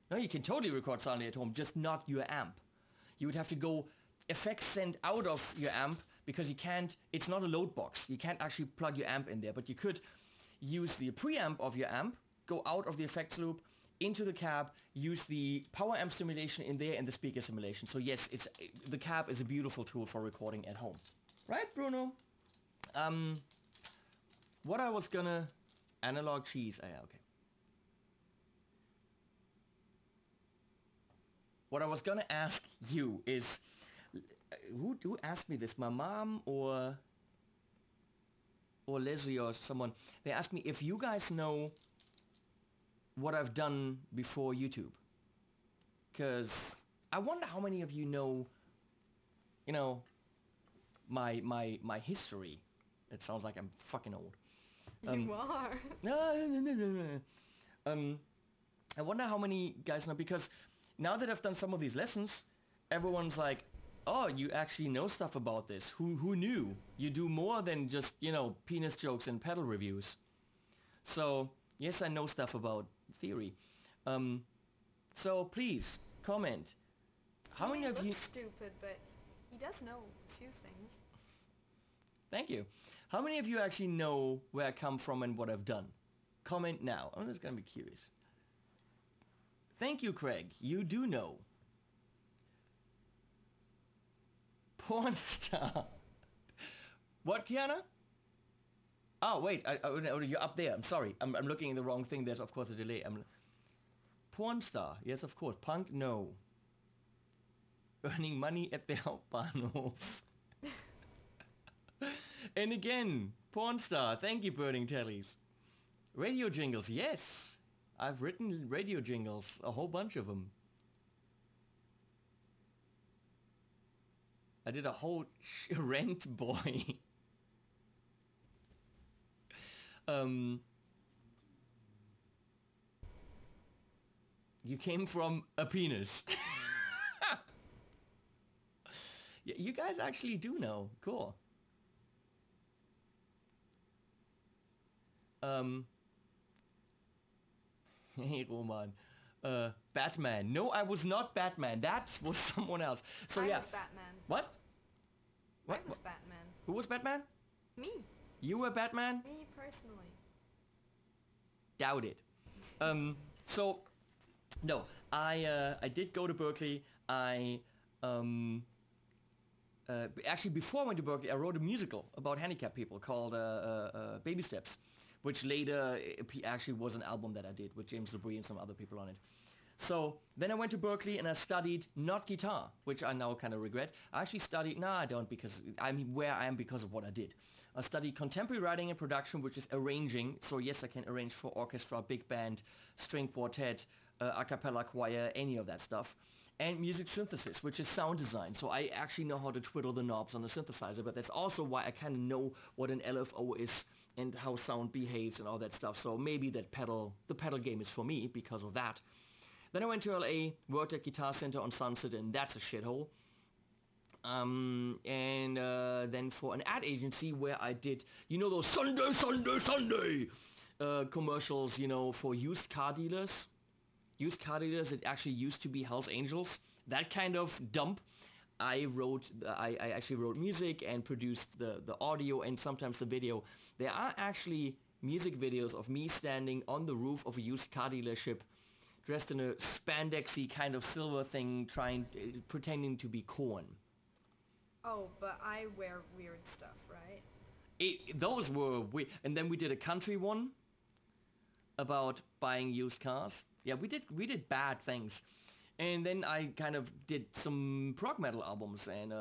No, you can totally record silently at home, just not your amp. You would have to go effects send out of your amp because you can't, it's not a load box. You can't actually plug your amp in there, but you could use the preamp of your amp, go out of the effects loop, into the cab, use the power amp simulation in there and the speaker simulation. So yes, the cab is a beautiful tool for recording at home. Right, Bruno? What I was gonna... Analog cheese. Yeah, okay. What I was gonna ask you is... Who asked me this? My mom or Leslie or someone. They asked me if you guys know what I've done before YouTube. Because I wonder how many of you know, my history. It sounds like I'm fucking old. You are. No. I wonder how many guys know, because now that I've done some of these lessons, everyone's like, oh, you actually know stuff about this. Who knew? You do more than just, penis jokes and pedal reviews. So, yes, I know stuff about theory. So please, comment. How many of you... stupid, but he does know a few things. Thank you. How many of you actually know where I come from and what I've done? Comment now. I'm just gonna be curious. Thank you, Craig. You do know. Porn star. What, Kiana? Oh, wait. You're up there. I'm sorry. I'm looking at the wrong thing. There's, of course, a delay. Porn star. Yes, of course. Punk, no. Earning money at the Hauptbahnhof. And again, porn star. Thank you, Burning Tellies. Radio jingles. Yes. I've written radio jingles. A whole bunch of them. I did a whole Rent Boy. You came from a penis. You guys actually do know. Cool. Hey, Roman. Batman. No, I was not Batman. That was someone else. So I yeah. was Batman. What? I was Batman. Who was Batman? Me. You were Batman? Me personally. Doubt it. So, no, I did go to Berkeley. Actually, before I went to Berkeley, I wrote a musical about handicapped people called Baby Steps, which later actually was an album that I did with James LeBrie and some other people on it. So then I went to Berkeley and I studied not guitar, which I now kind of regret. I actually studied, I don't, because I'm where I am because of what I did. I studied contemporary writing and production, which is arranging. So yes, I can arrange for orchestra, big band, string quartet, a cappella choir, any of that stuff. And music synthesis, which is sound design. So I actually know how to twiddle the knobs on the synthesizer, but that's also why I kind of know what an LFO is and how sound behaves and all that stuff. So maybe the pedal game is for me because of that. Then I went to LA, worked at Guitar Center on Sunset, and that's a shithole. And then for an ad agency where I did, those Sunday commercials, for used car dealers. Used car dealers that actually used to be Hell's Angels. That kind of dump. I actually wrote music and produced the audio and sometimes the video. There are actually music videos of me standing on the roof of a used car dealership dressed in a spandexy kind of silver thing, pretending to be corn. Oh, but I wear weird stuff, right? Those were weird. And then we did a country one about buying used cars. Yeah, we did bad things. And then I kind of did some prog metal albums, and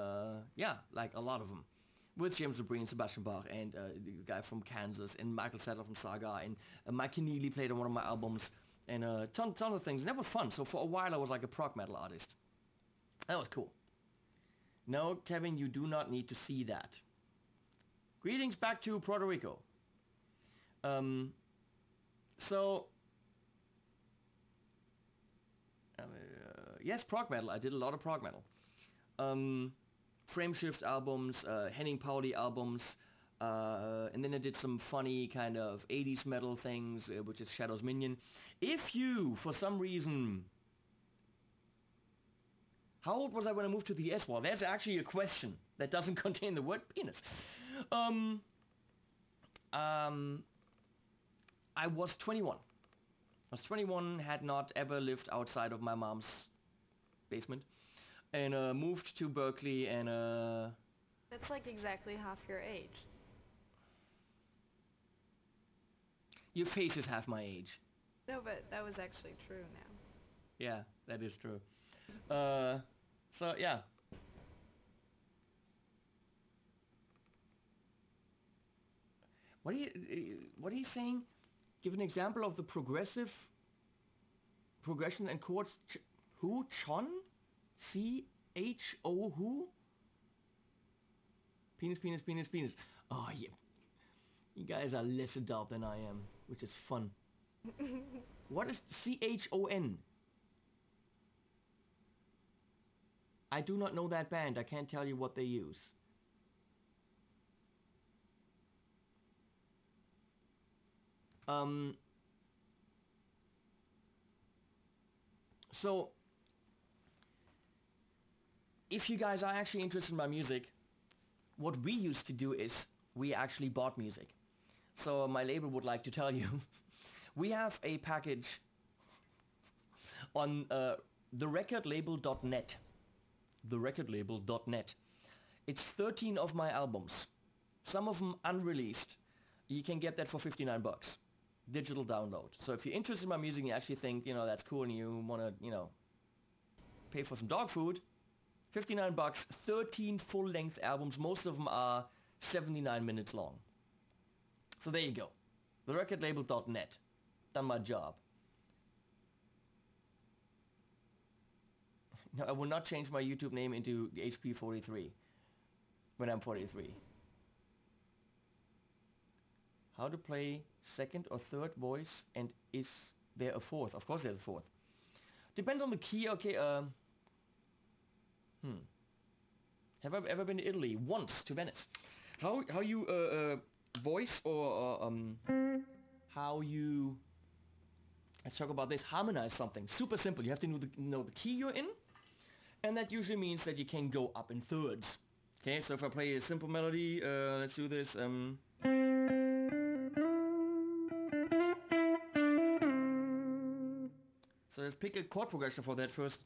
yeah, like a lot of them, with James LeBrie and Sebastian Bach, and the guy from Kansas, and Michael Sattler from Saga, and Mike Keneally played on one of my albums, and a ton of things, and that was fun. So for a while I was like a prog metal artist. That was cool. No, Kevin, you do not need to see that. Greetings back to Puerto Rico. So yes, prog metal. I did a lot of prog metal. Frameshift albums, Henning Pauli albums, and then I did some funny kind of 80s metal things, which is Shadow's Minion. If you, for some reason... How old was I when I moved to the US? Well, that's actually a question that doesn't contain the word penis. I was 21. I was 21, had not ever lived outside of my mom's basement, and moved to Berkeley, and That's like exactly half your age. your face is half my age. No, but that was actually true now. Yeah, that is true. So yeah. What are you saying? Give an example of the progression and chords. Who? Chon? C-H-O who? Penis, penis, penis, penis. Oh, yeah. You guys are less adult than I am, which is fun. What is C-H-O-N? I do not know that band. I can't tell you what they use. So, if you guys are actually interested in my music, what we used to do is we actually bought music. So my label would like to tell you, we have a package on therecordlabel.net. Therecordlabel.net. It's 13 of my albums, some of them unreleased. You can get that for 59 bucks. Digital download. So if you're interested in my music and you actually think, that's cool and you want to, pay for some dog food, 59 bucks, 13 full-length albums. Most of them are 79 minutes long. So there you go. Therecordlabel.net. Done my job. No, I will not change my YouTube name into HP43 when I'm 43. How to play second or third voice, and is there a fourth? Of course there's a fourth. Depends on the key. Okay, Have I ever been to Italy? Once, to Venice. How you voice or how you, let's talk about this, harmonize something. Super simple. You have to know the key you're in, and that usually means that you can go up in thirds. Okay, so if I play a simple melody, let's do this. So let's pick a chord progression for that first.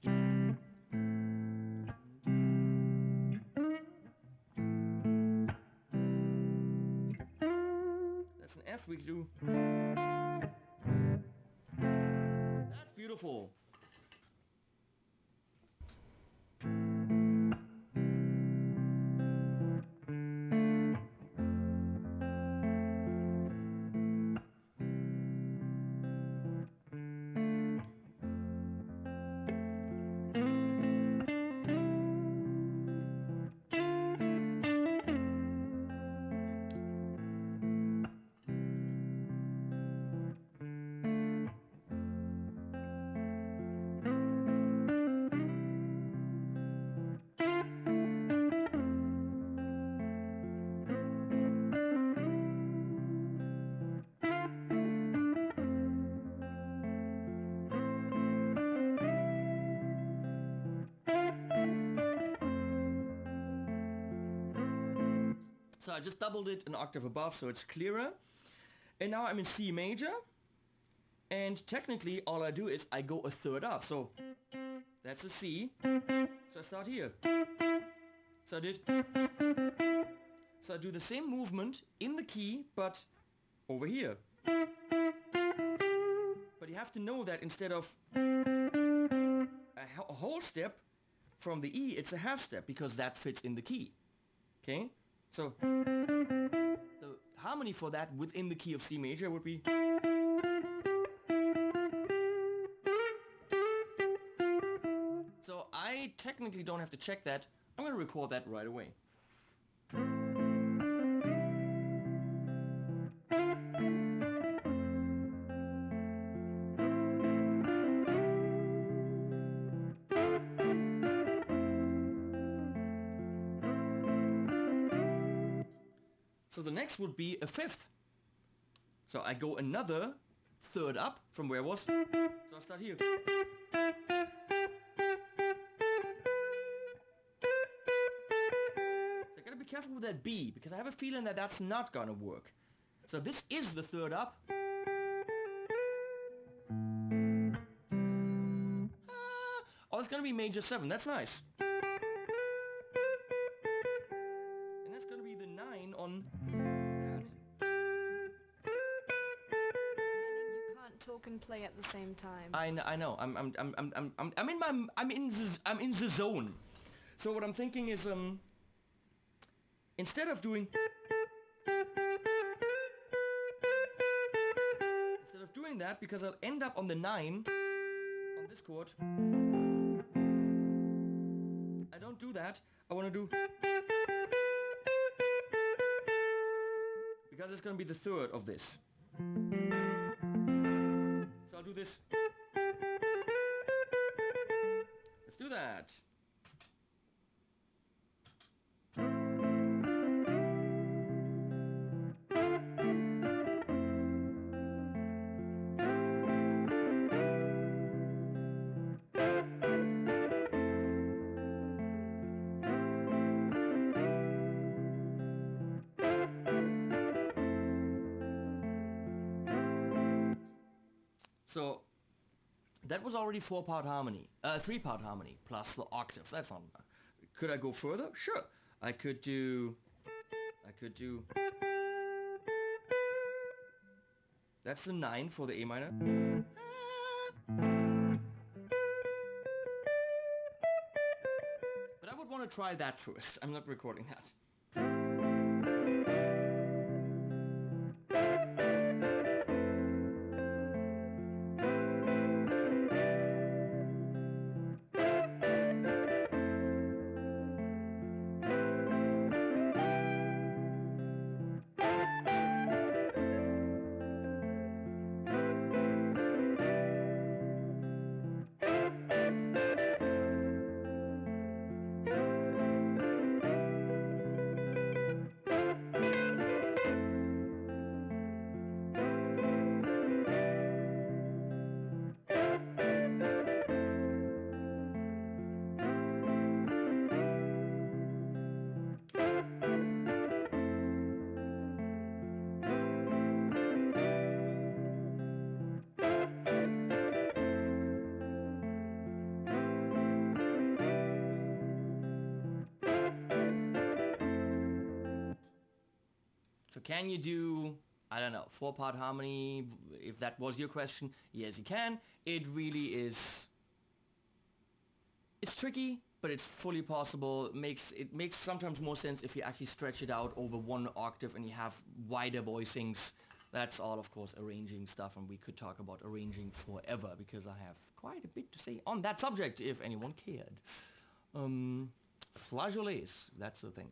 That's an F we do. That's beautiful. So I just doubled it an octave above, so it's clearer. And now I'm in C major. And technically, all I do is I go a third up. So that's a C. So I start here. So I do the same movement in the key, but over here. But you have to know that instead of a whole step from the E, it's a half step because that fits in the key. Okay? So the harmony for that within the key of C major would be. So I technically don't have to check that. I'm going to record that right away. So the next would be a fifth. So I go another third up from where I was. So I start here. So I gotta be careful with that B, because I have a feeling that that's not gonna work. So this is the third up. Oh, it's gonna be major 7, that's nice. And that's gonna be the 9 on that. You can't talk and play at the same time. I know. I'm in the zone. So what I'm thinking is instead of doing that, because I'll end up on the 9 on this chord. I don't do that. I want to do, because it's going to be the third of this. So I'll do this. Let's do that. So that was already 4-part harmony, 3-part harmony plus the octave. That's not enough. Could I go further? Sure. I could do. That's the 9 for the A minor. But I would want to try that first. I'm not recording that. So can you do, I don't know, 4-part harmony, if that was your question? Yes, you can. It really is, it's tricky, but it's fully possible. It makes sometimes more sense if you actually stretch it out over one octave and you have wider voicings. That's all, of course, arranging stuff, and we could talk about arranging forever, because I have quite a bit to say on that subject, if anyone cared. Flageolets, that's the thing.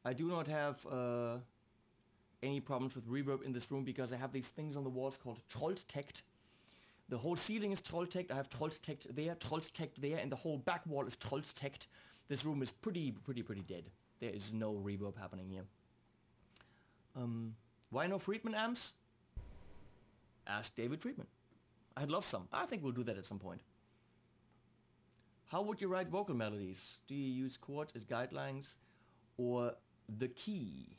I do not have any problems with reverb in this room, because I have these things on the walls called Trolltekt. The whole ceiling is Trolltekt. I have Trolltekt there, and the whole back wall is Trolltekt. This room is pretty dead. There is no reverb happening here. Why no Friedman amps? Ask David Friedman. I'd love some. I think we'll do that at some point. How would you write vocal melodies? Do you use chords as guidelines or the key?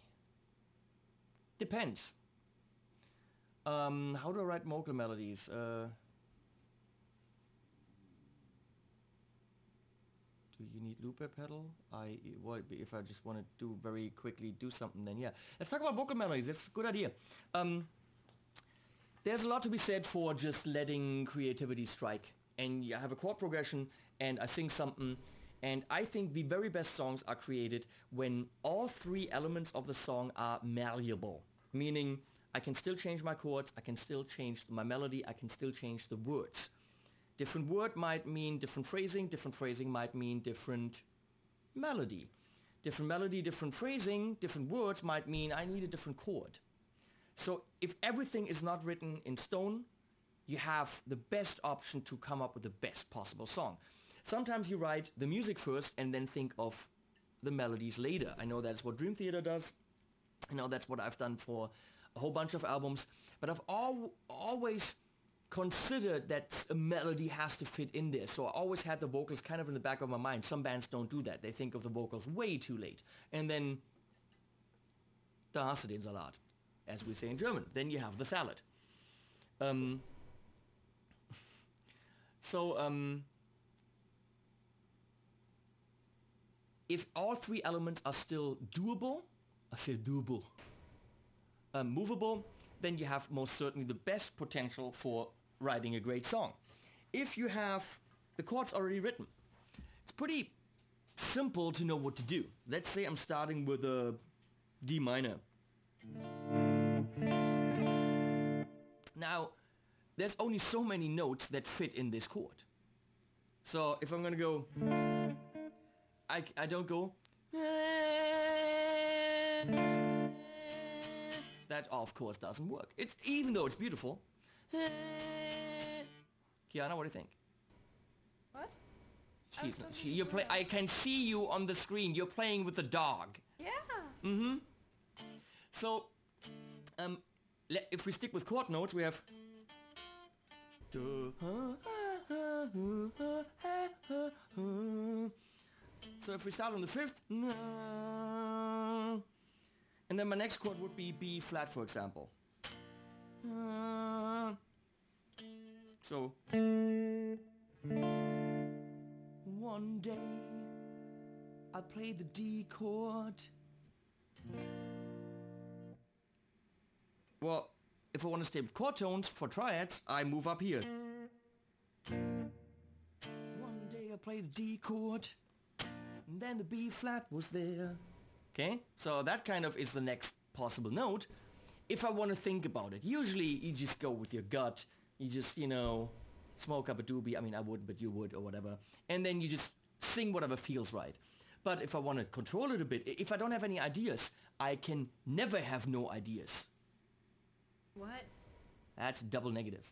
Depends. How do I write vocal melodies? Do you need looper pedal? Well, if I just want to do very quickly do something, then yeah. Let's talk about vocal melodies. That's a good idea. There's a lot to be said for just letting creativity strike. And you have a chord progression, and I sing something, and I think the very best songs are created when all three elements of the song are malleable. Meaning, I can still change my chords, I can still change my melody, I can still change the words. Different word might mean different phrasing might mean different melody. Different melody, different phrasing, different words might mean I need a different chord. So if everything is not written in stone, you have the best option to come up with the best possible song. Sometimes you write the music first and then think of the melodies later. I know that's what Dream Theater does. I know that's what I've done for a whole bunch of albums. But I've always considered that a melody has to fit in there. So I always had the vocals kind of in the back of my mind. Some bands don't do that. They think of the vocals way too late. And then, da hast du den Salat, as we say in German. Then you have the salad. If all three elements are still doable, movable, then you have most certainly the best potential for writing a great song. If you have the chords already written, it's pretty simple to know what to do. Let's say I'm starting with a D minor. Now, there's only so many notes that fit in this chord. So if I'm gonna go, I don't go. That of course doesn't work. It's even though it's beautiful. Kiana, what do you think? What? You're play. I can see you on the screen. You're playing with the dog. Yeah. Mm-hmm. So, if we stick with chord notes, we have. So if we start on the fifth, and then my next chord would be B flat, for example. So one day I played the D chord. Well, if I want to stay with chord tones for triads, I move up here. One day I played the D chord, and then the B flat was there. Okay, so that kind of is the next possible note. If I want to think about it, usually you just go with your gut. You just, smoke up a doobie. I mean, I wouldn't, but you would, or whatever. And then you just sing whatever feels right. But if I want to control it a bit, if I don't have any ideas, I can never have no ideas. What? That's double negative.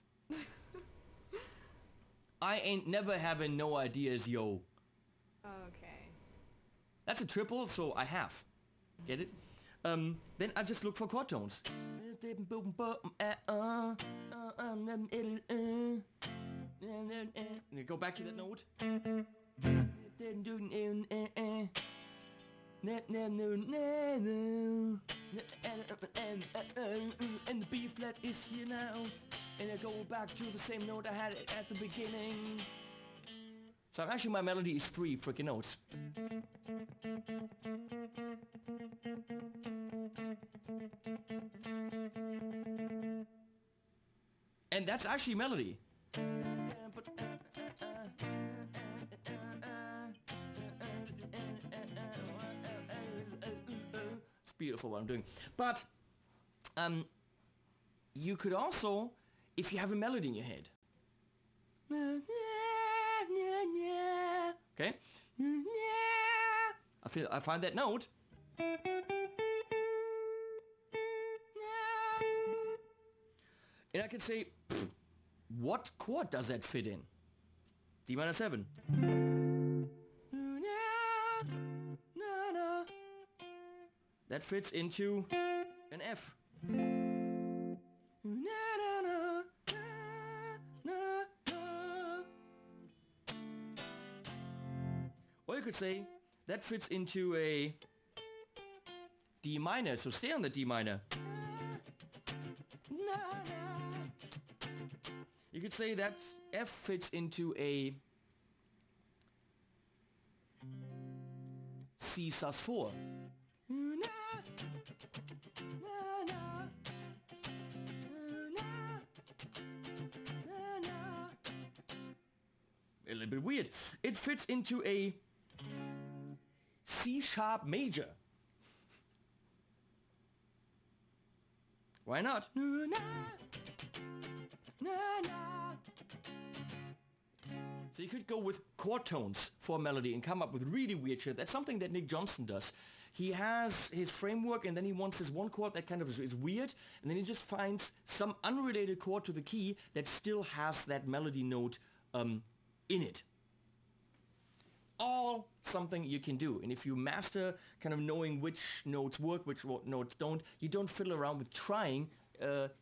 I ain't never having no ideas, yo. Okay. That's a triple, so I have. Get it? Then I just look for chord tones. Go back to that note. And the B flat is here now. And I go back to the same note I had at the beginning. So actually my melody is 3 freaking notes. And that's actually melody. It's beautiful what I'm doing. But you could also, if you have a melody in your head. Okay? I find that note. And I can say, what chord does that fit in? D minor 7. That fits into an F. could say that fits into a D minor, so stay on the D minor. You could say that F fits into a C sus4. A little bit weird. It fits into a C sharp major. Why not? So you could go with chord tones for a melody and come up with really weird shit. That's something that Nick Johnston does. He has his framework and then he wants this one chord that kind of is weird, and then he just finds some unrelated chord to the key that still has that melody note in it. All something you can do, and if you master kind of knowing which notes work, which notes don't, you don't fiddle around with trying,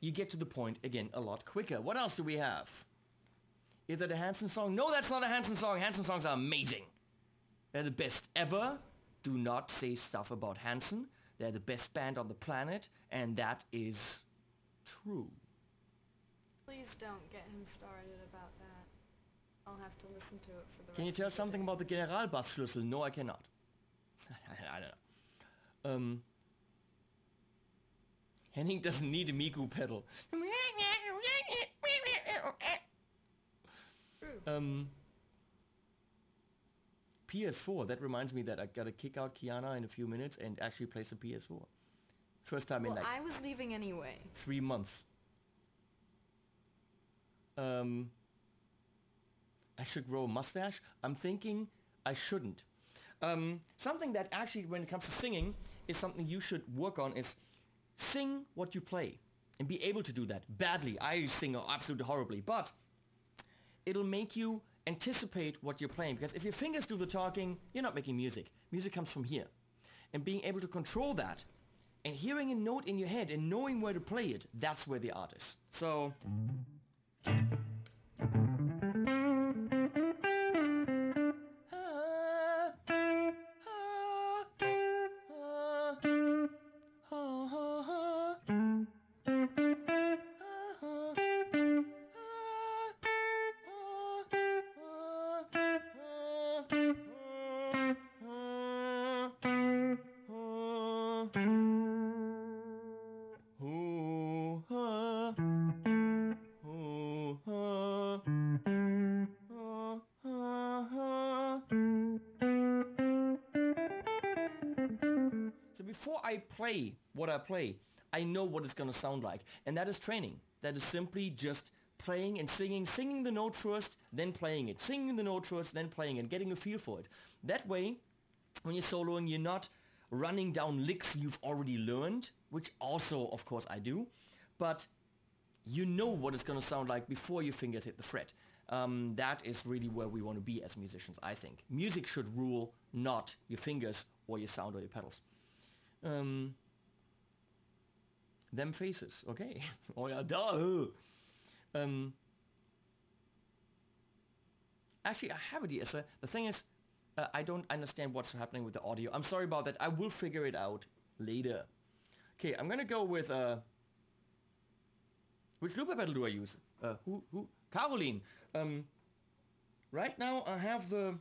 you get to the point again a lot quicker. What else do we have? Is that a Hanson song? No, that's not a Hanson song. Hanson songs are amazing. They're the best ever. Do not say stuff about Hanson. They're the best band on the planet, and that is true. Please don't get him started about that. I'll have to listen to it for the rest of the day. Can you tell something about the Generalbassschlüssel? No, I cannot. I don't know. Henning doesn't need a Miku pedal. PS4, that reminds me that I gotta kick out Kiana in a few minutes and actually play some PS4. First time in like... I was leaving anyway. 3 months. I should grow a mustache? I'm thinking I shouldn't. Something that actually, when it comes to singing, is something you should work on is sing what you play. And be able to do that. Badly. I sing absolutely horribly. But it'll make you anticipate what you're playing. Because if your fingers do the talking, you're not making music. Music comes from here. And being able to control that, and hearing a note in your head and knowing where to play it, that's where the art is. So... So before I play what I play, I know what it's gonna sound like. And that is training. That is simply just playing and singing the note first, then playing it. Singing the note first, then playing it, getting a feel for it. That way, when you're soloing, you're not running down licks you've already learned, which also, of course, I do. But you know what it's gonna sound like before your fingers hit the fret. That is really where we want to be as musicians, I think. Music should rule, not your fingers or your sound or your pedals. Them faces, okay. Oh yeah, duh. Actually, I have it here. So the thing is, I don't understand what's happening with the audio. I'm sorry about that. I will figure it out later. Okay, I'm gonna go with which looper pedal do I use? Who? Caroline. Right now I have the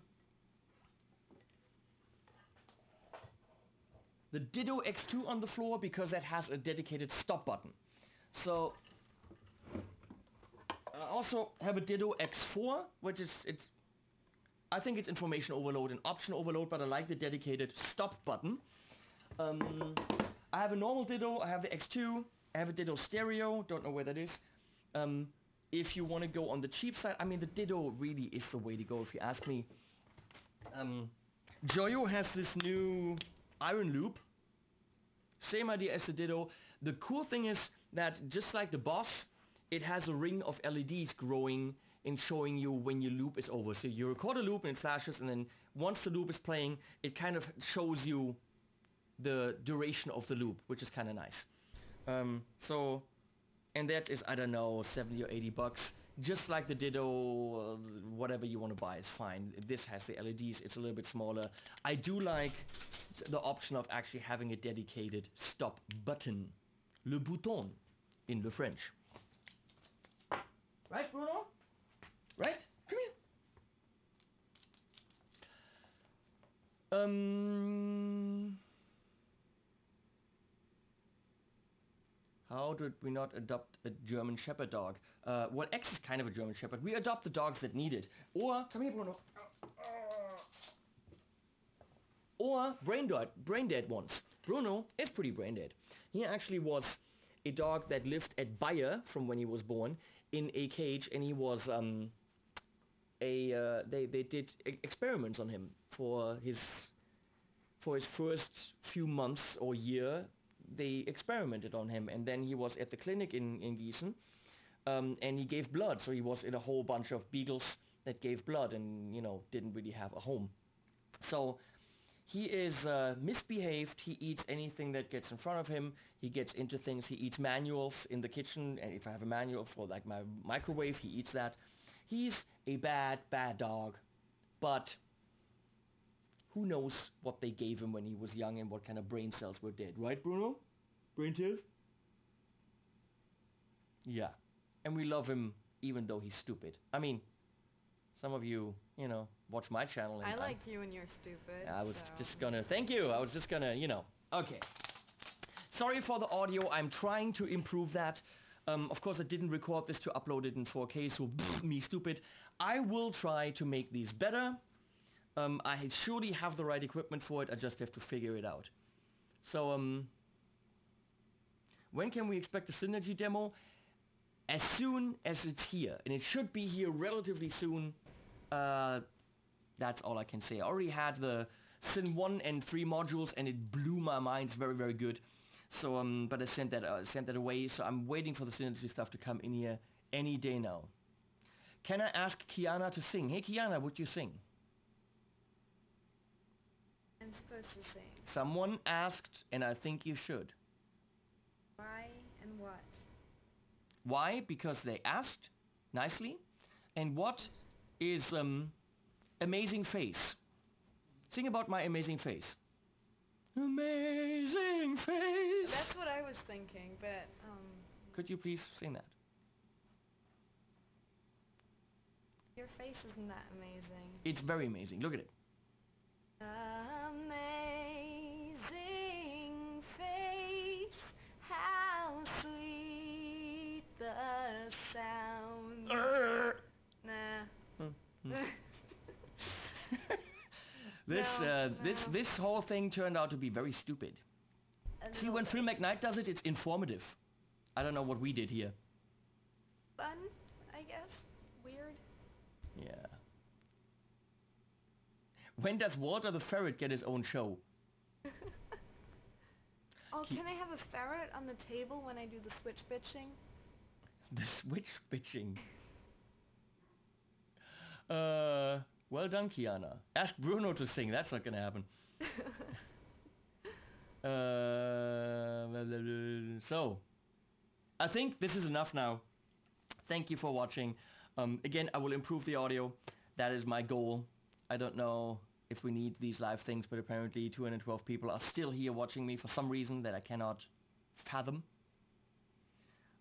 Ditto X2 on the floor because that has a dedicated stop button. So I also have a Ditto X4, which is I think it's information overload and option overload, but I like the dedicated stop button. I have a normal Ditto, I have the X2, I have a Ditto stereo, don't know where that is. If you want to go on the cheap side, I mean the Ditto really is the way to go if you ask me. Joyo has this new iron loop. Same idea as the Ditto. The cool thing is that just like the Boss, it has a ring of LEDs growing and showing you when your loop is over. So you record a loop and it flashes, and then once the loop is playing, it kind of shows you the duration of the loop, which is kind of nice. So And that is, I don't know, 70 or 80 bucks. Just like the Ditto, whatever you want to buy is fine. This has the LEDs, it's a little bit smaller. I do like the option of actually having a dedicated stop button. Le bouton in the French. Right, Bruno? Right? Come here. How did we not adopt a German Shepherd dog? Well, X is kind of a German Shepherd. We adopt the dogs that need it. Or, come here, Bruno. Or brain dead ones. Bruno is pretty brain dead. He actually was a dog that lived at Bayer from when he was born in a cage, and he was they did experiments on him for his first few months or year. They experimented on him, and then he was at the clinic in Gießen, and he gave blood. So he was in a whole bunch of beagles that gave blood, and didn't really have a home. So he is misbehaved. He eats anything that gets in front of him. He gets into things. He eats manuals in the kitchen, and if I have a manual for like my microwave, he eats that. He's a bad dog, but who knows what they gave him when he was young and what kind of brain cells were dead. Right, Bruno? Brain cells? Yeah. And we love him even though he's stupid. I mean, some of you, watch my channel. And I like you and you're stupid. I was just gonna... Thank you. I was just gonna, Okay. Sorry for the audio. I'm trying to improve that. Of course, I didn't record this to upload it in 4K, so me stupid. I will try to make these better. I surely have the right equipment for it, I just have to figure it out. So, when can we expect the Synergy demo? As soon as it's here, and it should be here relatively soon. That's all I can say. I already had the Syn 1 and 3 modules, and it blew my mind. It's very, very good. So, but I sent that away, so I'm waiting for the Synergy stuff to come in here any day now. Can I ask Kiana to sing? Hey Kiana, would you sing? I'm supposed to sing. Someone asked, and I think you should. Why and what? Why? Because they asked nicely. And what is amazing face? Sing about my amazing face. Amazing face. That's what I was thinking, but Could you please sing that? your face isn't that amazing. It's very amazing. Look at it. Amazing face, how sweet the sound. Nah. This whole thing turned out to be very stupid. See, when Phil McKnight does it, it's informative. I don't know what we did here. Fun, I guess. Weird. Yeah. When does Walter the Ferret get his own show? Oh, can I have a ferret on the table when I do the switch bitching? The switch bitching. Well done, Kiana. Ask Bruno to sing. That's not gonna happen. So, I think this is enough now. Thank you for watching. Again, I will improve the audio. That is my goal. I don't know if we need these live things, but apparently 212 people are still here watching me for some reason that I cannot fathom.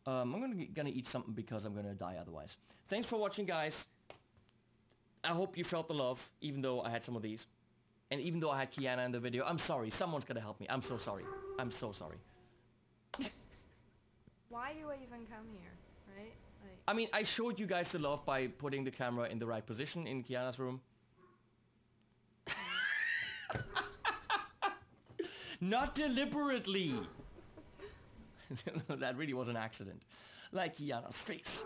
I'm gonna eat something because I'm gonna die otherwise. Thanks for watching, guys. I hope you felt the love, even though I had some of these. And even though I had Kiana in the video. I'm sorry, someone's gonna help me. I'm so sorry. I'm so sorry. Why do I even come here, right? I mean, I showed you guys the love by putting the camera in the right position in Kiana's room. Not deliberately. That really was an accident. Like Kiana's face.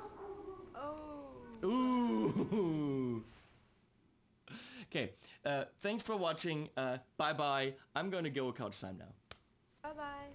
Oh. Ooh. Okay, thanks for watching. Bye-bye. I'm gonna go couch time now. Bye-bye.